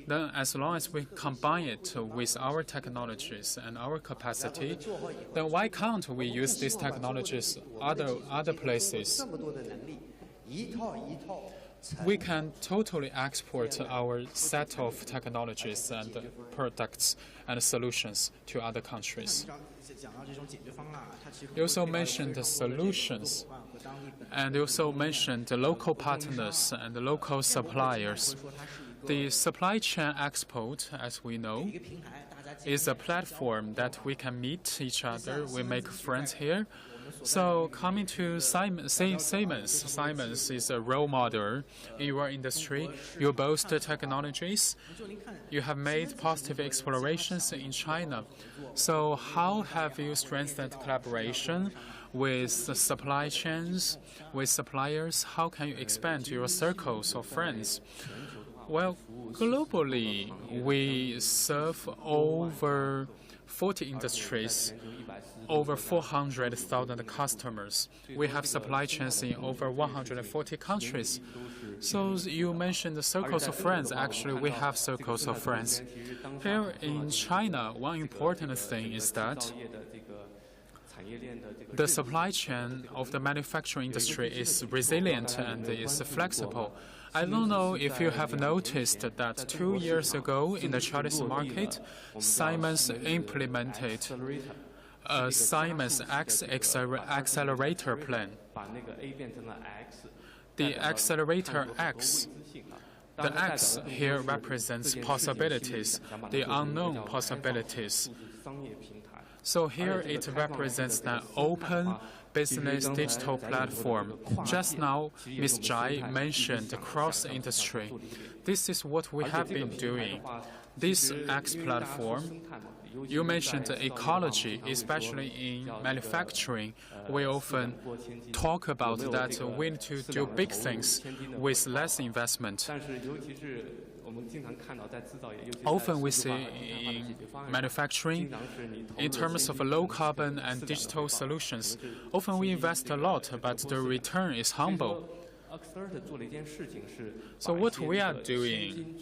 Then as long as we combine it with our technologies and our capacity, then why can't we use these technologies other places? We can totally export our set of technologies and products and solutions to other countries. You also mentioned the solutions, and you also mentioned the local partners and the local suppliers. The supply chain Expo, as we know, is a platform that we can meet each other. We make friends here. So coming to Siemens is a role model in your industry. You boast technologies. You have made positive explorations in China. So how have you strengthened collaboration with the supply chains, with suppliers? How can you expand your circles of friends? Well, globally, we serve over 40 industries, over 400,000 customers. We have supply chains in over 140 countries. So you mentioned the circles of friends. Actually, we have circles of friends. Here in China, one important thing is that the supply chain of the manufacturing industry is resilient and is flexible. I don't know if you have noticed that 2 years ago in the Chinese market, Siemens implemented a Siemens X accelerator plan. The accelerator X, the X here represents possibilities, the unknown possibilities. So here it represents an open business digital platform. Just now, Ms. Zhai mentioned cross-industry. This is what we have been doing. This X platform, you mentioned ecology, especially in manufacturing. We often talk about that we need to do big things with less investment. Often we see in manufacturing, in terms of low carbon and digital solutions, often we invest a lot, but the return is humble. So what we are doing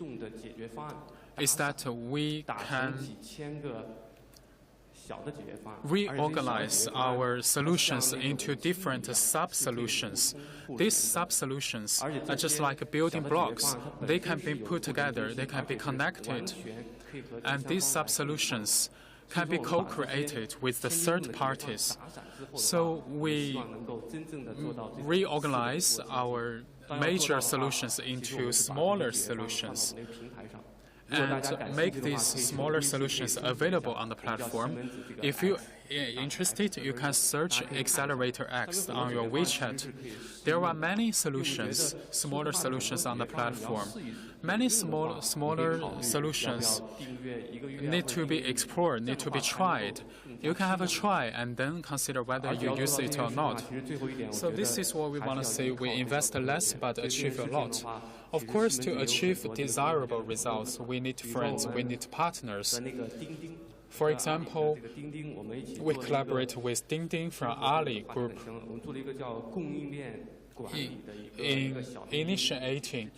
is that we can reorganize our solutions into different sub-solutions. These sub-solutions are just like building blocks. They can be put together, they can be connected, and these sub-solutions can be co-created with the third parties. So we reorganize our major solutions into smaller solutions and make these smaller solutions available on the platform. If you are interested, you can search Accelerator X on your WeChat. There are many solutions, smaller solutions on the platform. Many smaller solutions need to be explored, need to be tried. You can have a try and then consider whether you use it or not. So this is what we want to say. We invest less but achieve a lot. Of course, to achieve desirable results, we need friends, we need partners. For example, we collaborate with Dingding from Ali Group in initiating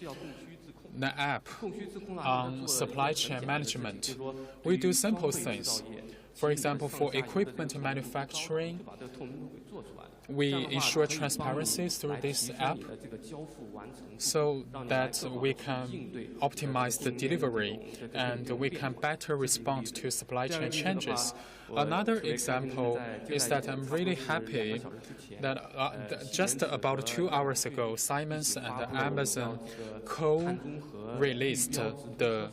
the app on supply chain management. We do simple things. For example, for equipment manufacturing, we ensure transparency through this app so that we can optimize the delivery and we can better respond to supply chain changes. Another example is that I'm really happy that just about 2 hours ago, Siemens and Amazon co-released the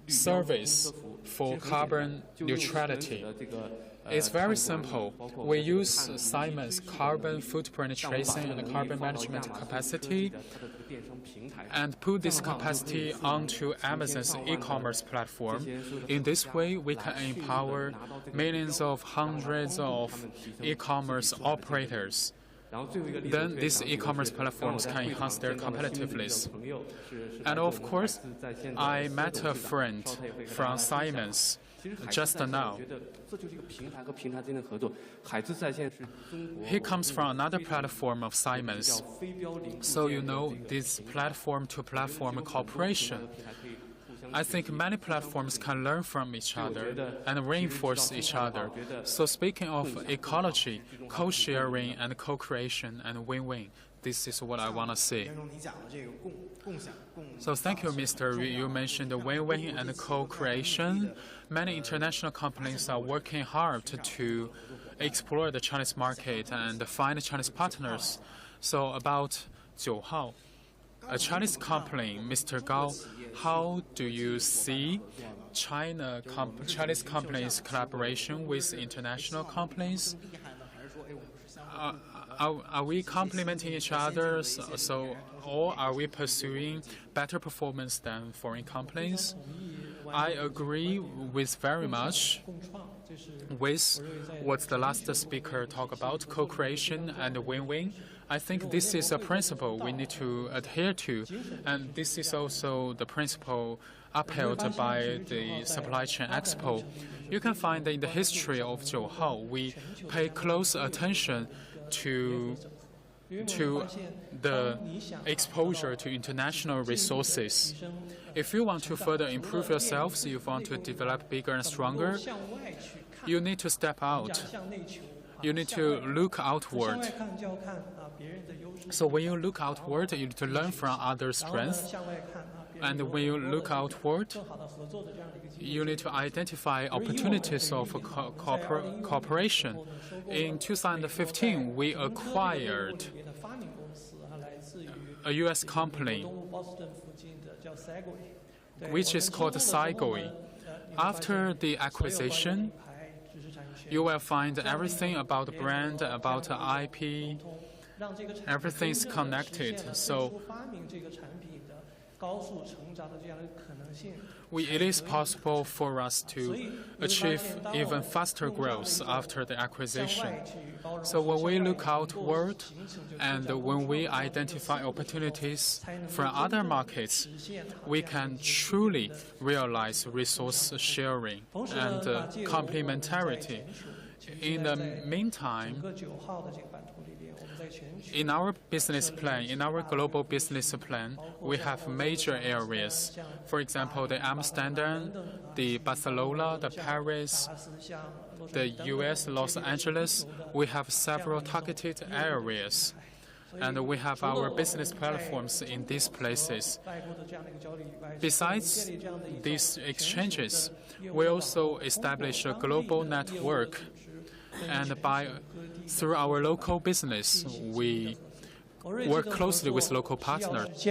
service for carbon neutrality. It's very simple. We use Siemens carbon footprint tracing and carbon management capacity and put this capacity onto Amazon's e-commerce platform. In this way, we can empower millions of hundreds of e-commerce operators. Then these e-commerce platforms can enhance their competitiveness. And of course, I met a friend from Siemens just now. He comes from another platform of Siemens. So you know this platform-to-platform cooperation. I think many platforms can learn from each other and reinforce each other. So speaking of ecology, co-sharing and co-creation and win-win, this is what I want to see. So thank you, Mr. Yu. You mentioned win-win and co-creation. Many international companies are working hard to explore the Chinese market and find Chinese partners. So about 9号, a Chinese company, Mr. Gao, how do you see Chinese companies' collaboration with international companies? Are we complementing each other, or are we pursuing better performance than foreign companies? I agree with very much with what the last speaker talked about, co-creation and win-win. I think this is a principle we need to adhere to, and this is also the principle upheld by the Supply Chain Expo. You can find that in the history of 9号, we pay close attention to the exposure to international resources. If you want to further improve yourselves, if you want to develop bigger and stronger, you need to step out. You need to look outward. So when you look outward, you need to learn from others' strengths. And when you look outward, you need to identify opportunities of cooperation. In 2015, we acquired a U.S. company, which is called CISCE. After the acquisition, you will find everything about the brand, about the IP, everything is connected. So It is possible for us to achieve even faster growth after the acquisition. So when we look outward and when we identify opportunities from other markets, we can truly realize resource sharing and complementarity. In the meantime, in our business plan, in our global business plan, we have major areas. For example, the Amsterdam, the Barcelona, the Paris, the US, Los Angeles. We have several targeted areas. And we have our business platforms in these places. Besides these exchanges, we also establish a global network. And through our local business, we work closely with local partners.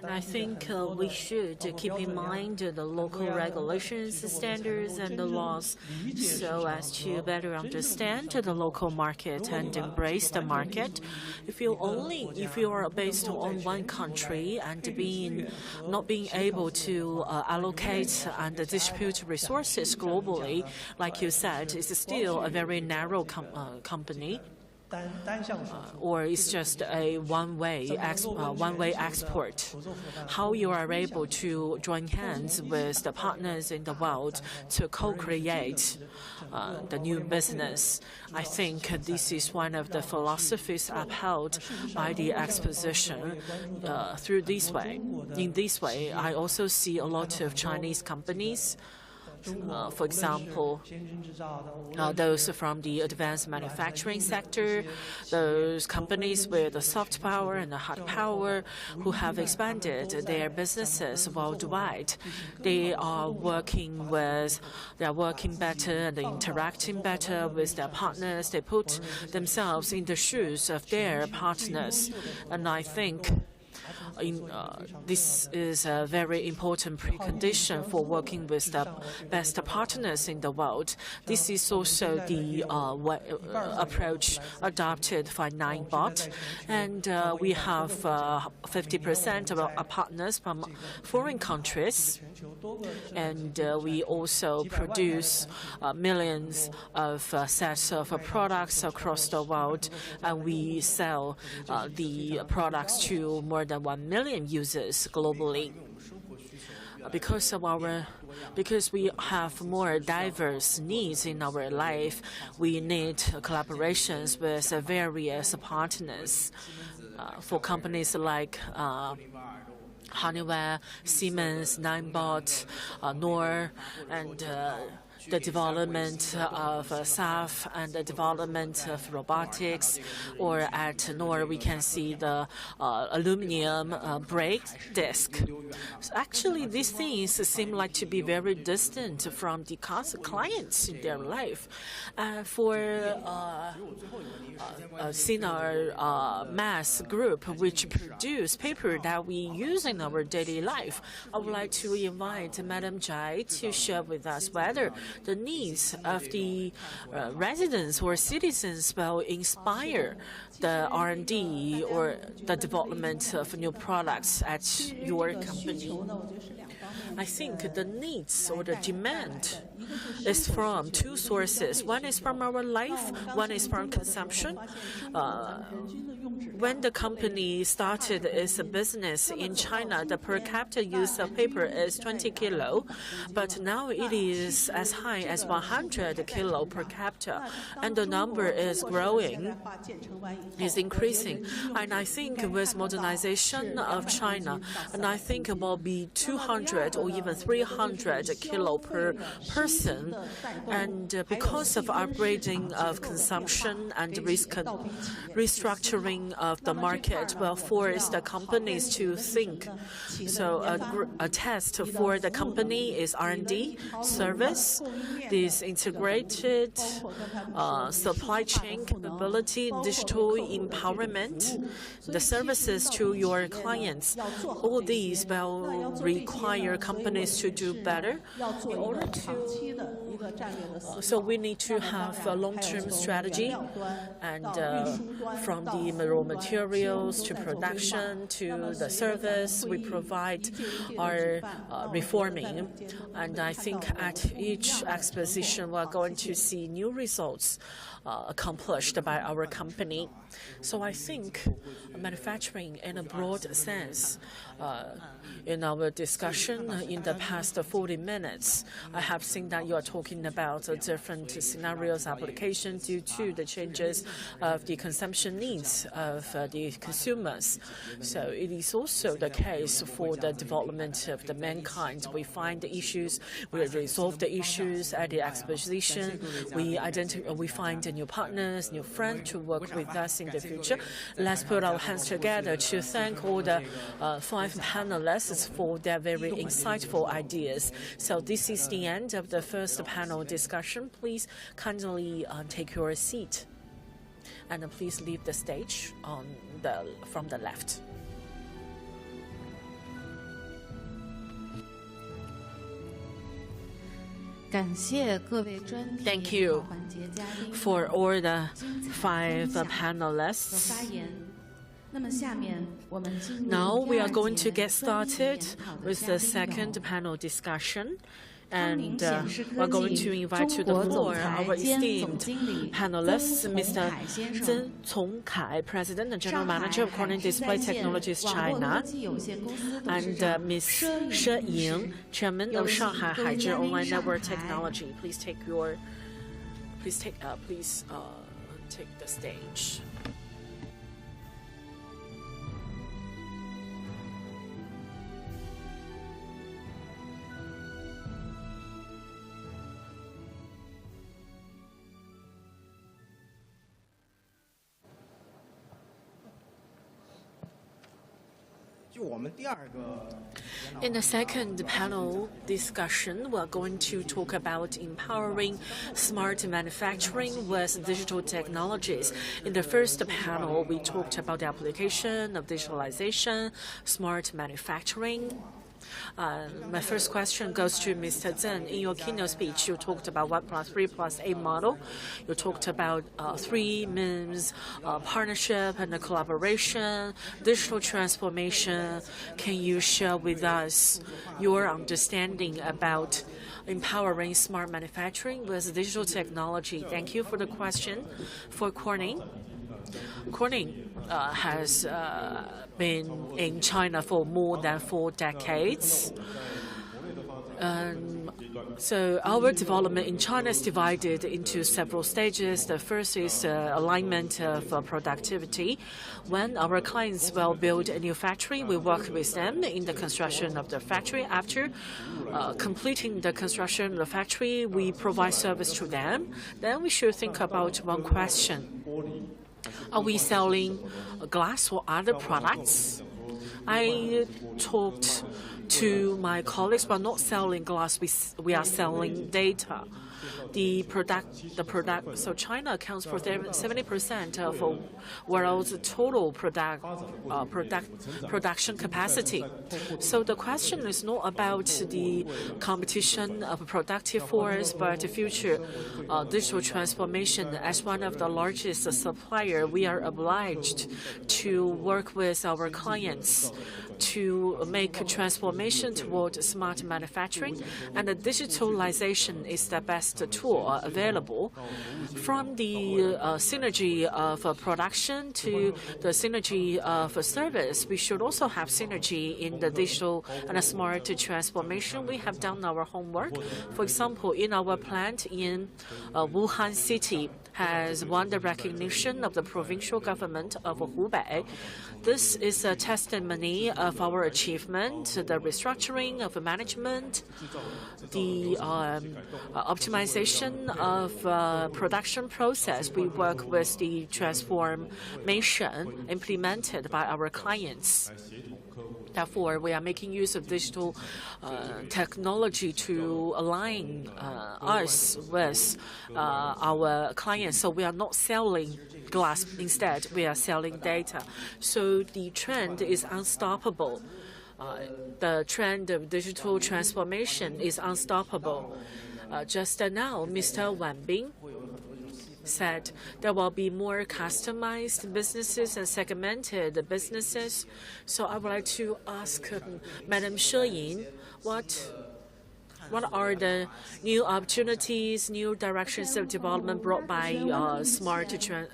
I think we should keep in mind the local regulations, standards, and the laws so as to better understand the local market and embrace the market. If you are based on one country and not being able to allocate and distribute resources globally, like you said, it's still a very narrow company. Or it's just a one-way export. How you are able to join hands with the partners in the world to co-create the new business. I think this is one of the philosophies upheld by the exposition. In this way, I also see a lot of Chinese companies. For example, those from the advanced manufacturing sector, those companies with the soft power and the hard power who have expanded their businesses worldwide. They are working better and interacting better with their partners. They put themselves in the shoes of their partners. And I think this is a very important precondition for working with the best partners in the world. This is also the approach adopted by Ninebot, and we have 50% of our partners from foreign countries, and we also produce millions of sets of products across the world, and we sell the products to more than 1 million users globally. Because we have more diverse needs in our life, we need collaborations with various partners. For companies like Honeywell, Siemens, Ninebot, Knorr, and the development of SAF and the development of robotics, or at Knorr we can see the aluminum brake disc. So actually, these things seem like to be very distant from the clients in their life. For Sinar mass group, which produce paper that we use in our daily life, I would like to invite Madam Zhai to share with us whether the needs of the residents or citizens will inspire the R&D or the development of new products at your company. I think the needs or the demand is from two sources. One is from our life, one is from consumption. When the company started its business in China, the per capita use of paper is 20 kilo, but now it is as high as 100 kilo per capita, and the number is growing, is increasing. And I think with modernization of China, and I think it will be 200 or even 300 kilo per person. And because of upgrading of consumption and restructuring of the market will force the companies to think. So a test for the company is R&D, service, this integrated supply chain capability, digital empowerment, the services to your clients. All these will require inspire companies to do better. In order to, so we need to have a long-term strategy, and from the raw materials to production to the service we provide are reforming. And I think at each exposition we're going to see new results accomplished by our company. So I think manufacturing in a broad sense, in our discussion in the past 40 minutes, I have seen that you are talking about different scenarios, applications due to the changes of the consumption needs of the consumers. So it is also the case for the development of the mankind. We find the issues, we resolve the issues at the exposition, we find new partners, new friends to work with us in the future. Let's put our hands together to thank all the 5 panelists for their very insightful ideas. So this is the end of the first panel discussion. Please kindly take your seat, and please leave the stage from the left. Thank you for all the 5 panelists. Now we are going to get started with the second panel discussion. And we're going to invite to the floor our esteemed panelists, Mr. Zeng Congkai, President and General Manager of Corning Display Technologies China, and Ms. She Ying, Chairman of Shanghai Haizhi Online Network Technology. Please take the stage. In the second panel discussion, we're going to talk about empowering smart manufacturing with digital technologies. In the first panel, we talked about the application of digitalization, smart manufacturing. My first question goes to Mr. Zeng. In your keynote speech, you talked about 1+3+8 model. You talked about 3 means partnership and collaboration, digital transformation. Can you share with us your understanding about empowering smart manufacturing with digital technology? Thank you for the question. For Corning, has been in China for more than 4 decades. So our development in China is divided into several stages. The first is alignment of productivity. When our clients will build a new factory, we work with them in the construction of the factory. After completing the construction of the factory, we provide service to them. Then we should think about one question. Are we selling glass or other products? I talked to my colleagues, we're not selling glass, we are selling data. So China accounts for 70% of world's total production capacity. So the question is not about the competition of productive force, but the future digital transformation. As one of the largest supplier, we are obliged to work with our clients to make a transformation toward smart manufacturing, and the digitalization is the best tool available. From the synergy of production to the synergy of service, we should also have synergy in the digital and smart transformation. We have done our homework. For example, in our plant in Wuhan City, has won the recognition of the provincial government of Hubei. This is a testimony of our achievement, the restructuring of management, the optimization of production process. We work with the transformation implemented by our clients. Therefore, we are making use of digital technology to align us with our clients. So we are not selling glass. Instead, we are selling data. So the trend is unstoppable. The trend of digital transformation is unstoppable. Just now, Mr. Wan Bing said there will be more customized businesses and segmented businesses. So I would like to ask Madam She Yin, what are the new opportunities, new directions of development brought by smart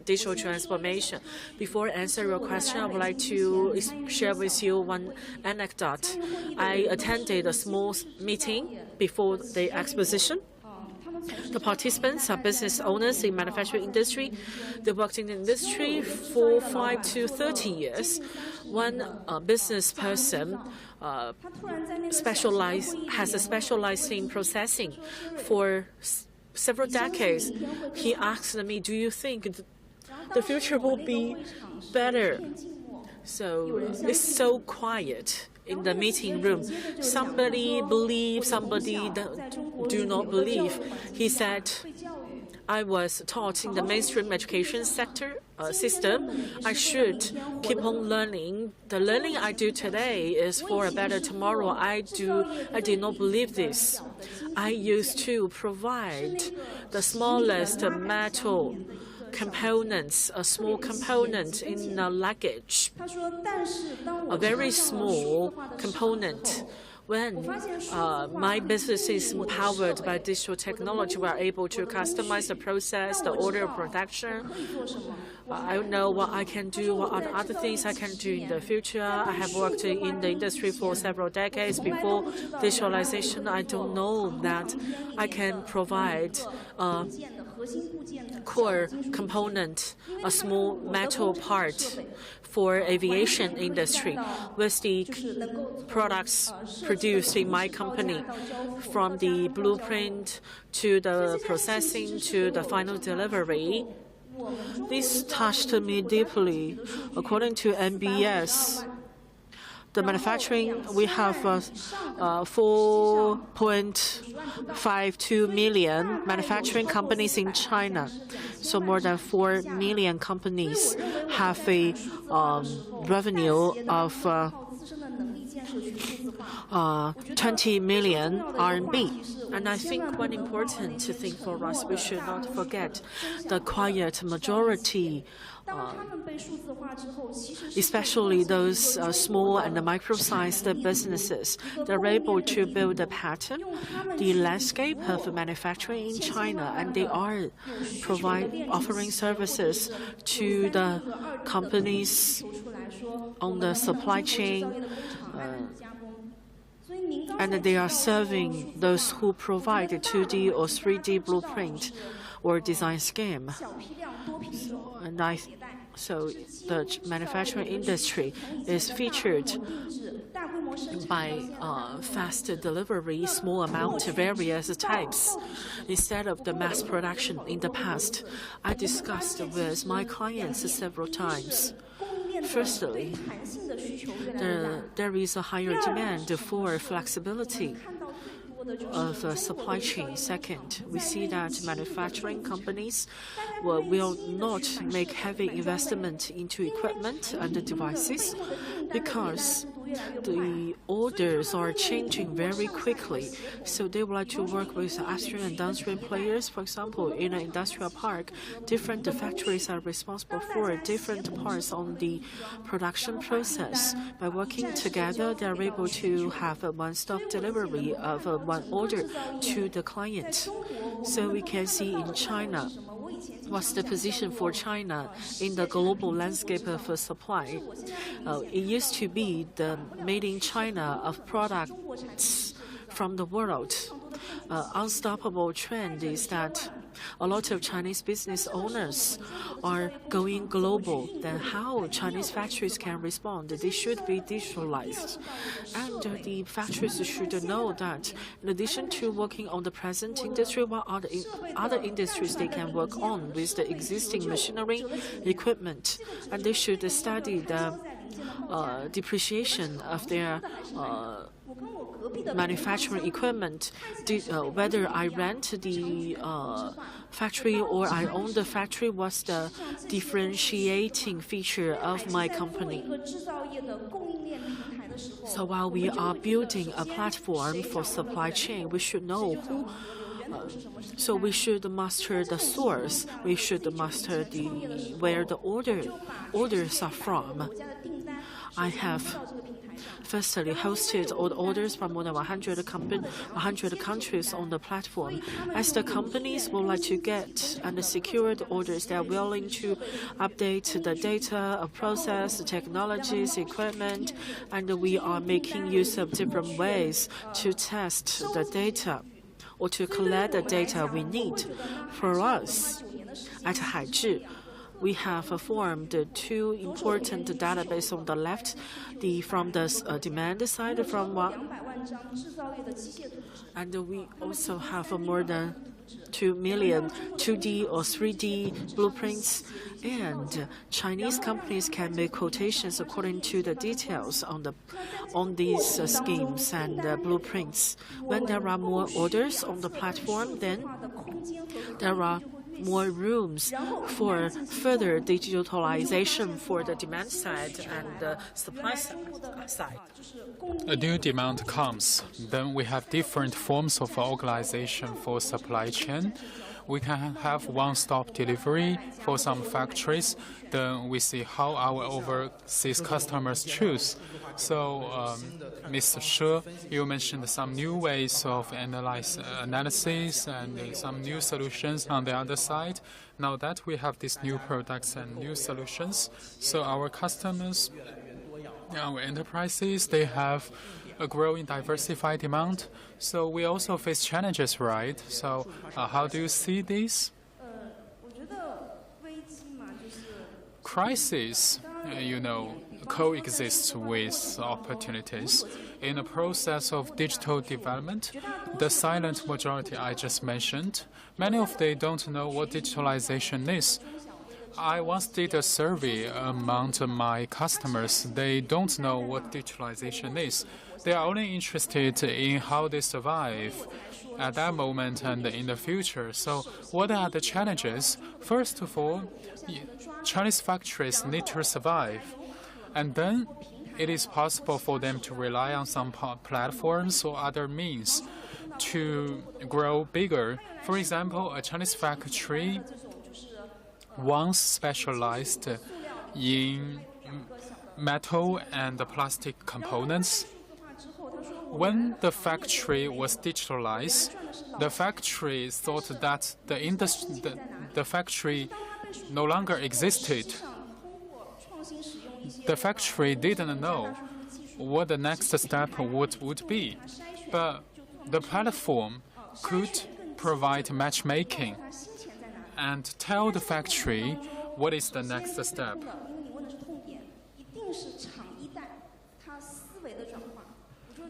digital transformation? Before answering your question, I would like to share with you one anecdote. I attended a small meeting before the exposition. The participants are business owners in manufacturing industry. They worked in the industry for 5 to 30 years. One business person has a specialized in processing for several decades. He asked me, "Do you think the future will be better?" So it's so quiet in the meeting room. Somebody believes, somebody do not believe. He said, I was taught in the mainstream education system. I should keep on learning. The learning I do today is for a better tomorrow. I did not believe this. I used to provide the smallest metal components, a small component in a luggage, a very small component. When my business is powered by digital technology, we are able to customize the process, the order of production. I know what I can do, what are the other things I can do in the future. I have worked in the industry for several decades. Before digitalization, I don't know that I can provide a core component, a small metal part for aviation industry with the products produced in my company, from the blueprint to the processing to the final delivery. This touched me deeply. According to MBS, the manufacturing, we have 4.52 million manufacturing companies in China. So more than 4 million companies have a revenue of 20 million RMB. And I think one important thing for us, we should not forget the quiet majority, especially those small and micro-sized businesses. They're able to build a pattern, the landscape of manufacturing in China, and they are offering services to the companies on the supply chain, and they are serving those who provide a 2D or 3D blueprint or design scheme. So the manufacturing industry is featured by fast delivery, small amount, various types, instead of the mass production in the past. I discussed with my clients several times. Firstly, there is a higher demand for flexibility of supply chain. Second, we see that manufacturing companies will not make heavy investment into equipment and devices because the orders are changing very quickly. So they would like to work with upstream and downstream players. For example, in an industrial park, different factories are responsible for different parts on the production process. By working together, they are able to have a one-stop delivery of one order to the client. So we can see in China, what's the position for China in the global landscape of supply? It used to be the made in China of products from the world. Unstoppable trend is that a lot of Chinese business owners are going global. Then how Chinese factories can respond? They should be digitalized. And the factories should know that in addition to working on the present industry, what are the other industries they can work on with the existing machinery, equipment. And they should study the depreciation of their manufacturing equipment, whether I rent the factory or I own the factory, what's the differentiating feature of my company. So while we are building a platform for supply chain, we should know who. So we should master the source. We should master where the orders are from. I have firstly hosted all the orders from more than 100 countries on the platform. As the companies would like to get and secure the orders, they are willing to update the data, process, technologies, equipment, and we are making use of different ways to test the data or to collect the data we need. For us, at Haizhi, we have formed two important databases on the left, from the demand side, and we also have more than 2 million 2D or 3D blueprints, and Chinese companies can make quotations according to the details on these schemes and blueprints. When there are more orders on the platform, then there are more rooms for further digitalization for the demand side and the supply side.
A new demand comes, then we have different forms of organization for supply chain. We can have one-stop delivery for some factories. Then we see how our overseas customers choose. So, Mr. She, you mentioned some new ways of analysis and some new solutions on the other side. Now that we have these new products and new solutions, so our customers, our enterprises, they have a growing diversified demand. So we also face challenges, right? So how do you see this? Crisis, coexists with opportunities. In the process of digital development, the silent majority I just mentioned, many of them don't know what digitalization is. I once did a survey among my customers. They don't know what digitalization is. They are only interested in how they survive at that moment and in the future. So what are the challenges? First of all, Chinese factories need to survive. And then it is possible for them to rely on some platforms or other means to grow bigger. For example, a Chinese factory once specialized in metal and plastic components. When the factory was digitalized, the factory thought that the factory no longer existed. The factory didn't know what the next step would be, but the platform could provide matchmaking and tell the factory what is the next step.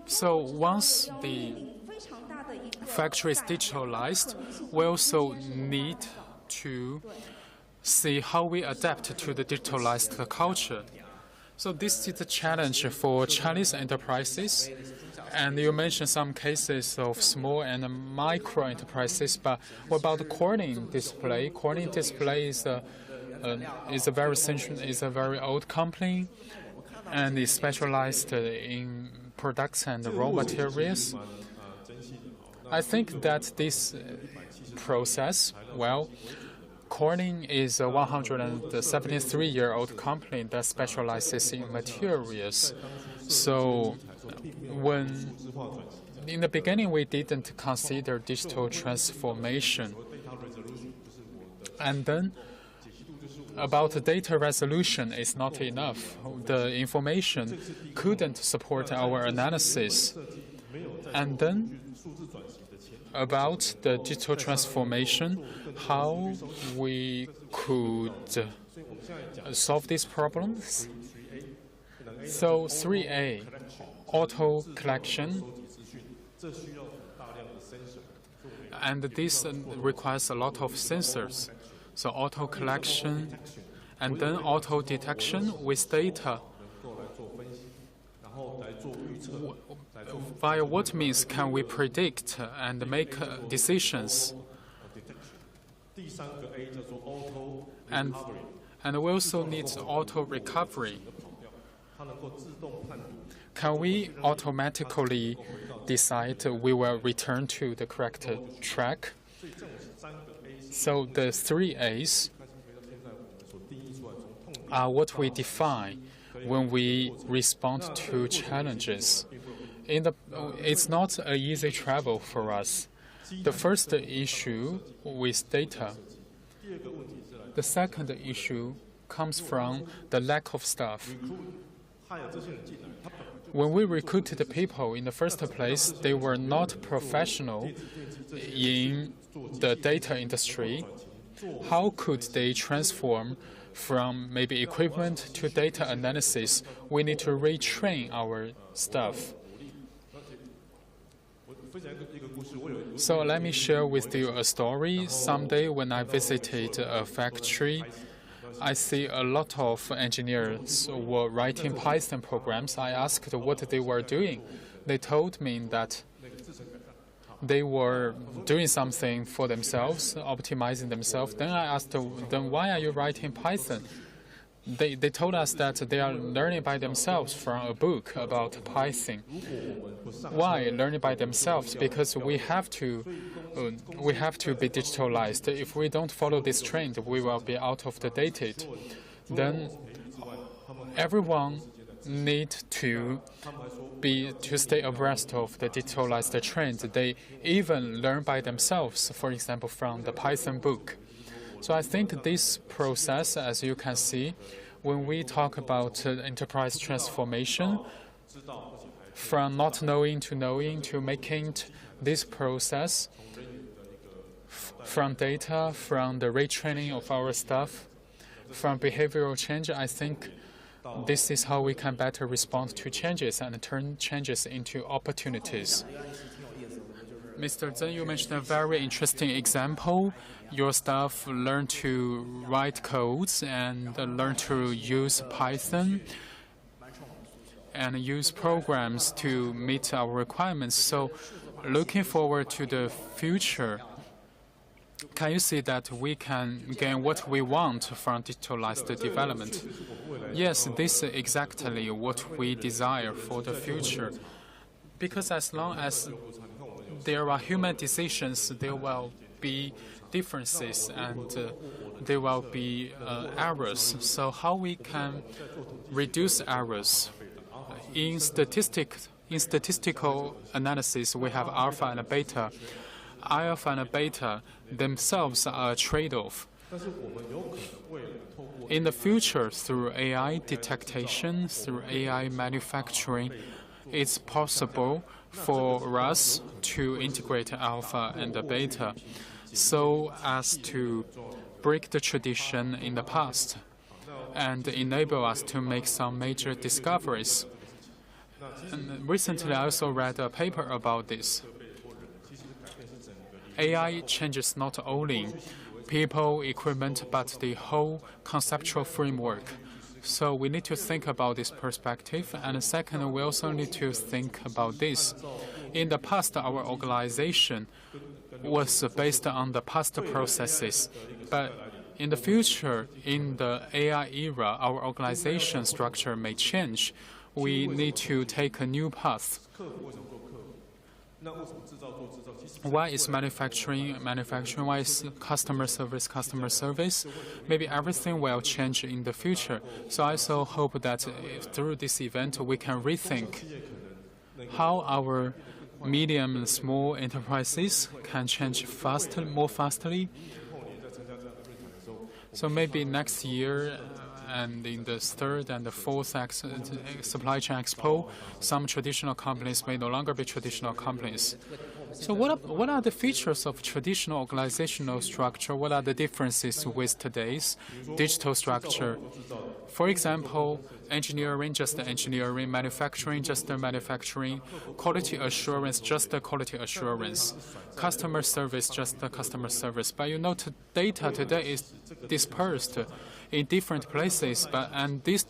So once the factory is digitalized, we also need to see how we adapt to the digitalized culture. So this is a challenge for Chinese enterprises. And you mentioned some cases of small and micro enterprises, but what about the Corning Display? Corning Display is a very old company, and is specialized in products and raw materials. I think that this process, Corning is a 173-year-old company that specializes in materials. So in the beginning, we didn't consider digital transformation. And then about data resolution is not enough. The information couldn't support our analysis. And then about the digital transformation, how we could solve these problems. So 3A, auto collection, and this requires a lot of sensors. So auto collection and then auto detection with data. Via what means can we predict and make decisions? And we also need auto recovery. can we automatically decide we will return to the correct track? So the 3 A's are what we define when we respond to challenges. It's not an easy travel for us. The first issue with data. The second issue comes from the lack of staff. When we recruited the people in the first place, they were not professional in the data industry. How could they transform from maybe equipment to data analysis? We need to retrain our staff. So let me share with you a story. Someday when I visited a factory, I see a lot of engineers were writing Python programs. I asked what they were doing. They told me that they were doing something for themselves, optimizing themselves. Then I asked them, why are you writing Python? They told us that they are learning by themselves from a book about Python. Why learning by themselves? Because we have to be digitalized. If we don't follow this trend, we will be out of the date. Then everyone need to stay abreast of the digitalized trend. They even learn by themselves, for example, from the Python book. So I think this process, as you can see, when we talk about enterprise transformation, from not knowing to making this process, from data, from the retraining of our staff, from behavioral change, I think this is how we can better respond to changes and turn changes into opportunities. Mr. Zeng, you mentioned a very interesting example. Your staff learn to write codes and learn to use Python and use programs to meet our requirements. So looking forward to the future, can you see that we can gain what we want from digitalized development? Yes, this is exactly what we desire for the future. Because as long as there are human decisions, there will be differences and there will be errors. So how we can reduce errors? In statistical analysis, we have alpha and beta. Alpha and beta themselves are a trade-off. In the future, through AI detection, through AI manufacturing, it's possible for us to integrate alpha and beta so as to break the tradition in the past and enable us to make some major discoveries. And recently, I also read a paper about this. AI changes not only people, equipment, but the whole conceptual framework. So we need to think about this perspective. And second, we also need to think about this. In the past, our organization was based on the past processes. But in the future, in the AI era, our organization structure may change. We need to take a new path. Why is manufacturing? Why is customer service? Maybe everything will change in the future. So I also hope that through this event we can rethink how our medium and small enterprises can change more fastly. So maybe next year and in the third and the fourth supply chain expo, some traditional companies may no longer be traditional companies. So what are the features of traditional organizational structure? What are the differences with today's digital structure? For example, engineering, just the engineering, manufacturing, just the manufacturing, quality assurance, just the quality assurance, customer service, just the customer service. But you know, data today is dispersed in different places, and this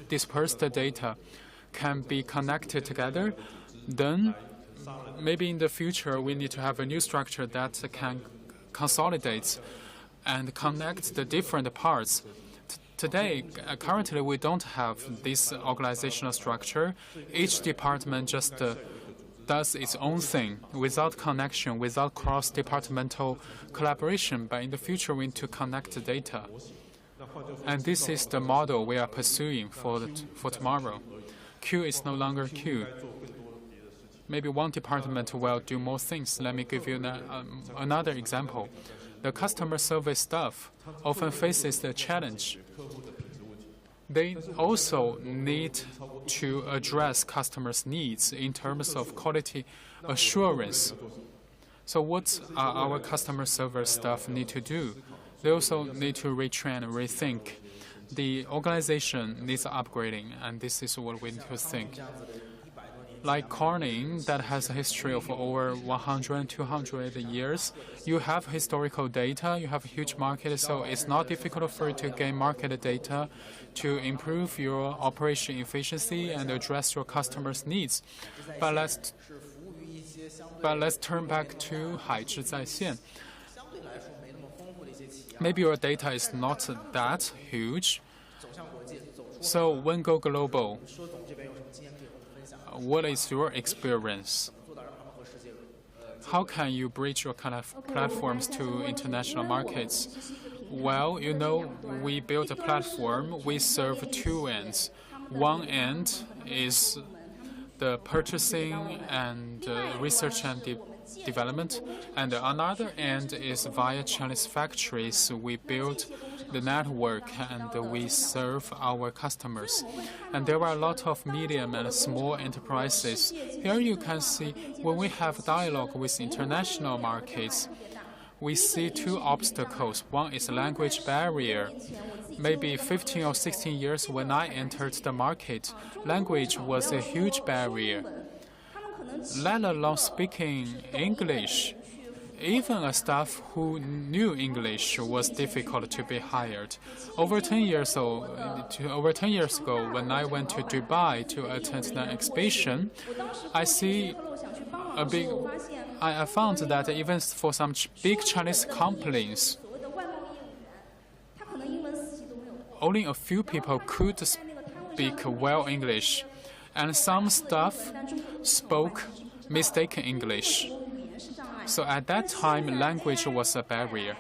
dispersed data can be connected together. Then maybe in the future we need to have a new structure that can consolidate and connect the different parts. Today, currently, we don't have this organizational structure. Each department just does its own thing without connection, without cross-departmental collaboration. But in the future, we need to connect the data. And this is the model we are pursuing for tomorrow. Q is no longer Q. Maybe one department will do more things. Let me give you another example. The customer service staff often faces the challenge. They also need to address customers' needs in terms of quality assurance. So what our customer service staff need to do? They also need to retrain and rethink. The organization needs upgrading, and this is what we need to think. Like Corning, that has a history of over 100, 200 years, you have historical data, you have a huge market, so it's not difficult for you to gain market data to improve your operation efficiency and address your customers' needs. But let's turn back to 海之在线. Maybe your data is not that huge. So when go global, what is your experience? How can you bridge your kind of platforms to international markets? Well, you know, we built a platform. We serve two ends. One end is the purchasing and research and development, and another end is via Chinese factories. We build the network and we serve our customers. And there are a lot of medium and small enterprises. Here you can see when we have dialogue with international markets, we see two obstacles. One is language barrier. Maybe 15 or 16 years when I entered the market, language was a huge barrier. Let alone speaking English. Even a staff who knew English was difficult to be hired. Over 10 years ago, when I went to Dubai to attend the exhibition, I found that even for some big Chinese companies, only a few people could speak well English, and some staff spoke mistaken English. So at that time, language was a barrier.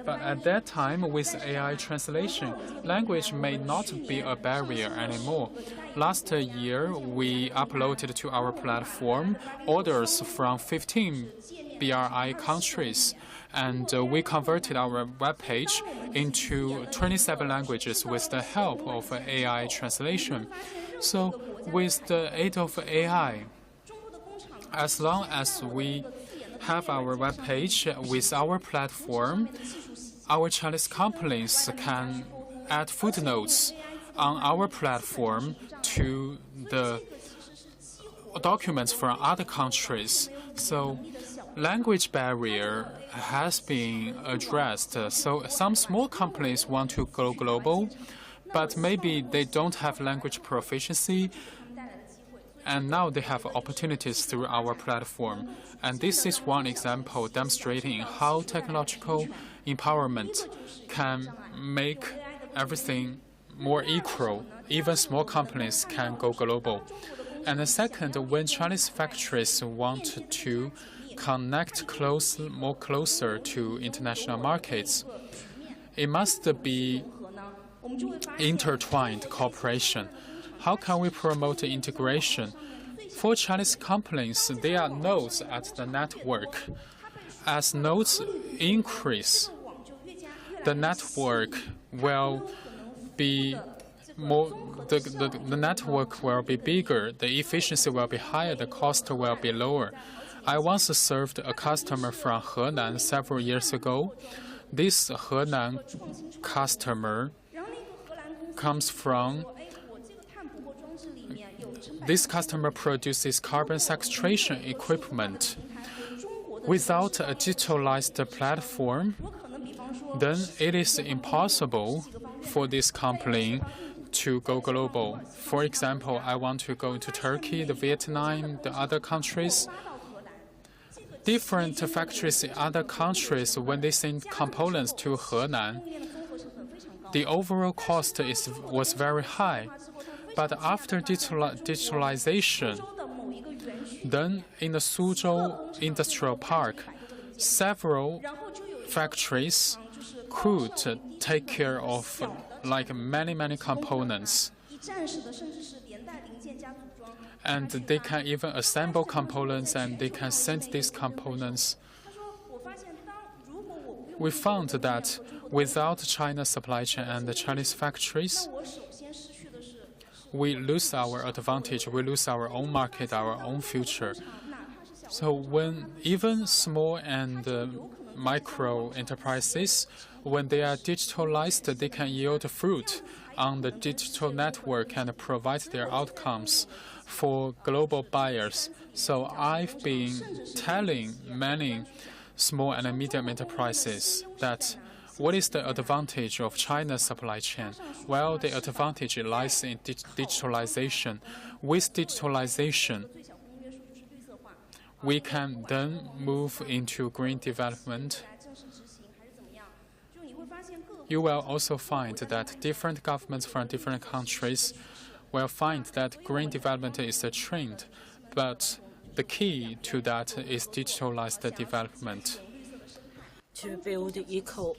But at that time, with AI translation, language may not be a barrier anymore. Last year, we uploaded to our platform orders from 15 BRI countries, and we converted our webpage into 27 languages with the help of AI translation. So with the aid of AI, as long as we have our webpage with our platform, our Chinese companies can add footnotes on our platform to the documents from other countries. So language barrier has been addressed. So some small companies want to go global, but maybe they don't have language proficiency, and now they have opportunities through our platform. And this is one example demonstrating how technological empowerment can make everything more equal. Even small companies can go global. And the second, when Chinese factories want to connect more closer to international markets, it must be intertwined cooperation. How can we promote integration? For Chinese companies, there are nodes at the network. As nodes increase, the network will be more. The network will be bigger. The efficiency will be higher. The cost will be lower. I once served a customer from Henan several years ago. This Henan customer produces carbon sequestration equipment. Without a digitalized platform, then it is impossible for this company to go global. For example, I want to go to Turkey, Vietnam, the other countries. Different factories in other countries, when they send components to Henan, the overall cost was very high. But after digitalization, then in the Suzhou Industrial Park, several factories could take care of like many components. And they can even assemble components and they can send these components. We found that without China's supply chain and the Chinese factories, we lose our advantage, we lose our own market, our own future. So when even small and micro enterprises, when they are digitalized, they can yield fruit on the digital network and provide their outcomes for global buyers. So I've been telling many small and medium enterprises that what is the advantage of China's supply chain? Well, the advantage lies in digitalization. With digitalization, we can then move into green development. You will also find that different governments from different countries will find that green development is a trend, but the key to that is digitalized development.
To build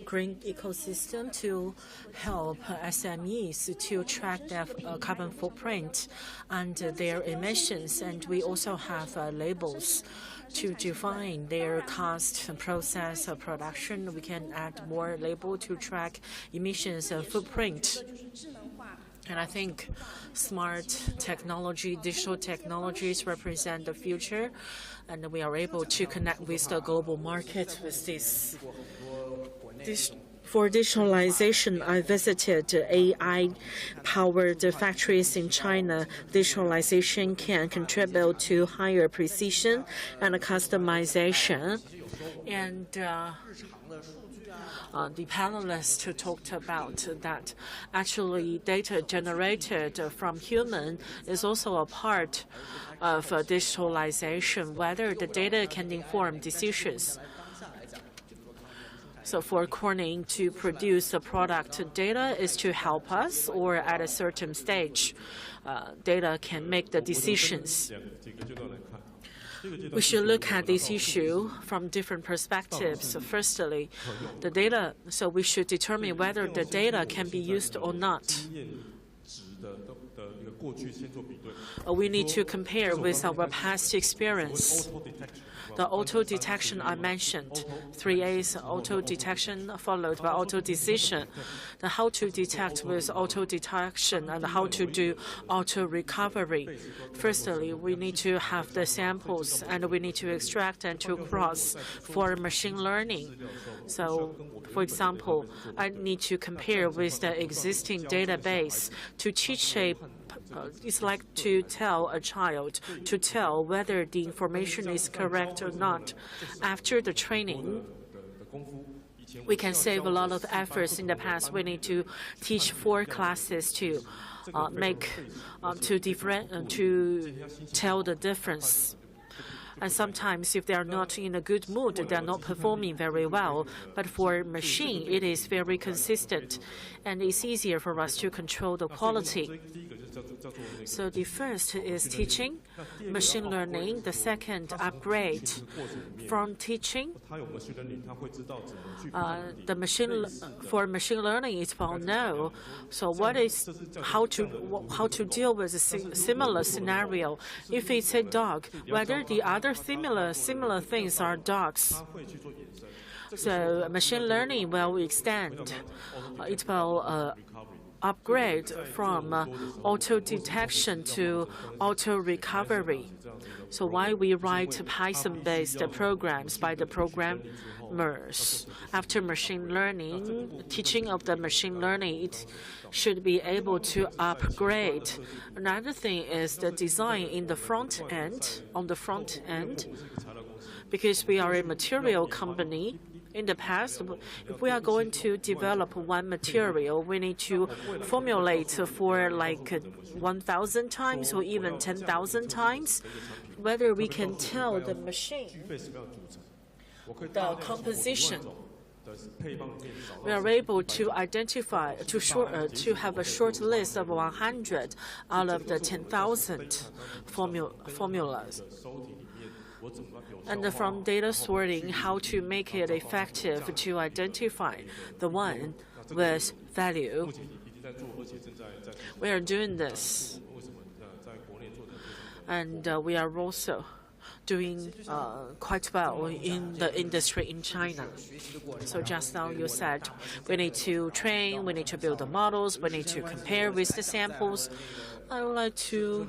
green ecosystem to help SMEs to track their carbon footprint and their emissions, and we also have labels to define their cost and process of production. We can add more label to track emissions footprint. And I think smart technology, digital technologies represent the future, and we are able to connect with the global market with this. For digitalization, I visited AI-powered factories in China. Digitalization can contribute to higher precision and customization. And the panelists talked about that actually data generated from human is also a part of digitalization, whether the data can inform decisions. So for Corning to produce a product, data is to help us, or at a certain stage, data can make the decisions. We should look at this issue from different perspectives. Firstly, the data, so we should determine whether the data can be used or not. We need to compare with our past experience. The auto detection I mentioned, 3A's auto detection followed by auto decision. The how to detect with auto detection and how to do auto recovery. Firstly, we need to have the samples and we need to extract and to cross for machine learning. So, for example, I need to compare with the existing database to teach it's like to tell a child to tell whether the information is correct or not. After the training, we can save a lot of efforts. In the past, we need to teach 4 classes to to tell the difference. And sometimes, if they are not in a good mood, they are not performing very well. But for machine, it is very consistent, and it's easier for us to control the quality. So the first is teaching, machine learning. The second, upgrade from teaching. For machine learning, it's about know. So how to deal with a similar scenario? If it's a dog, whether the other similar things are dogs. So machine learning will extend. It will upgrade from auto detection to auto recovery. So why we write Python-based programs by the programmers? After machine learning, teaching of the machine learning, it should be able to upgrade. Another thing is the design in the front end, because we are a material company. In the past, if we are going to develop one material, we need to formulate for like 1,000 times or even 10,000 times, whether we can tell the machine the composition we are able to identify, to have a short list of 100 out of the 10,000 formulas. And from data sorting, how to make it effective to identify the one with value. We are doing this. And we are also doing quite well in the industry in China. So just now you said we need to train, we need to build the models, we need to compare with the samples. I would like to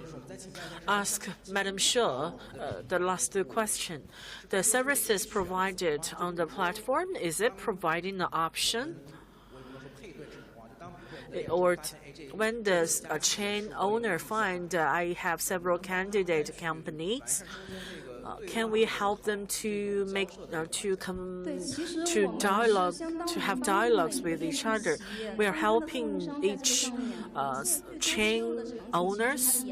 ask Madam She the last question. The services provided on the platform, is it providing an option? Or when does a chain owner find I have several candidate companies, can we help them to make to have dialogues with each other? We are helping each chain owners.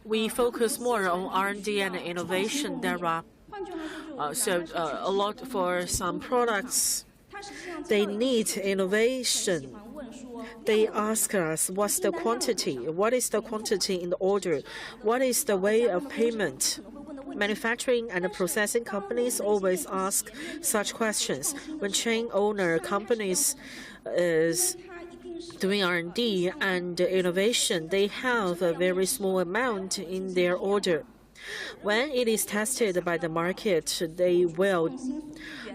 We focus more on R&D and innovation. There are a lot for some products. They need innovation. They ask us, what's the quantity? What is the quantity in the order? What is the way of payment? Manufacturing and processing companies always ask such questions. When chain owner companies is doing R&D and innovation, they have a very small amount in their order. When it is tested by the market, they will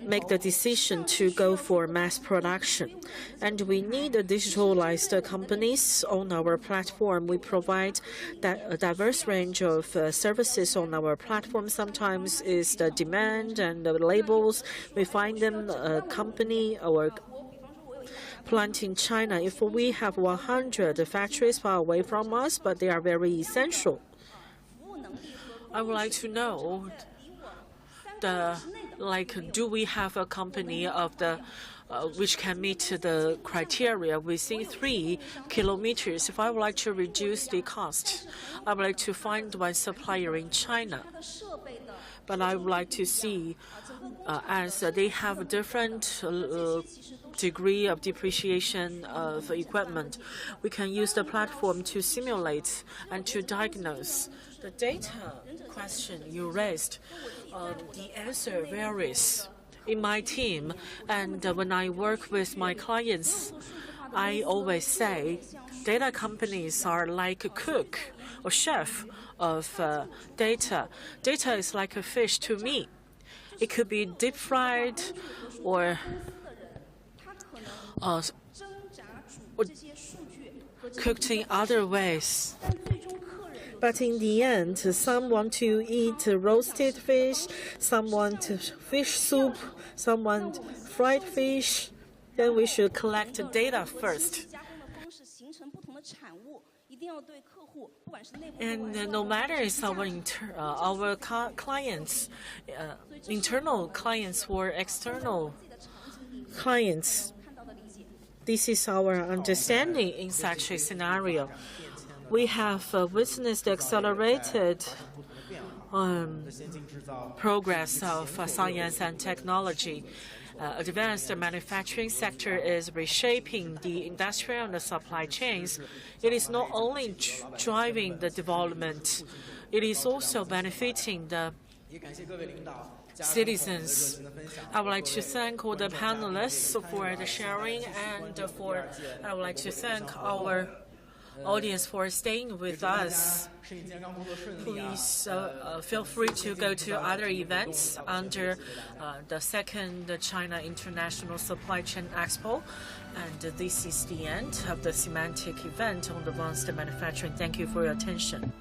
make the decision to go for mass production. And we need digitalized companies on our platform. We provide a diverse range of services on our platform. Sometimes it's the demand and the labels. We find them a company or plant in China. If we have 100 factories far away from us, but they are very essential. I would like to know do we have a company of the which can meet the criteria within 3 kilometers? If I would like to reduce the cost, I would like to find one supplier in China. But I would like to see, as they have a different degree of depreciation of equipment, we can use the platform to simulate and to diagnose. The data question you raised, the answer varies in my team. And when I work with my clients, I always say data companies are like a cook or chef of data. Data is like a fish to me. It could be deep fried or cooked in other ways. But in the end, some want to eat roasted fish, some want fish soup, some want fried fish. Then we should collect data first. And no matter it's our clients, internal clients or external clients, this is our understanding in such a scenario. We have witnessed accelerated progress of science and technology. Advanced manufacturing sector is reshaping the industrial and the supply chains. It is not only driving the development, it is also benefiting the citizens. I would like to thank all the panelists for the sharing, and I would like to thank our audience for staying with us. Please feel free to go to other events under the second China International Supply Chain Expo. And this is the end of the thematic event on advanced manufacturing. Thank you for your attention.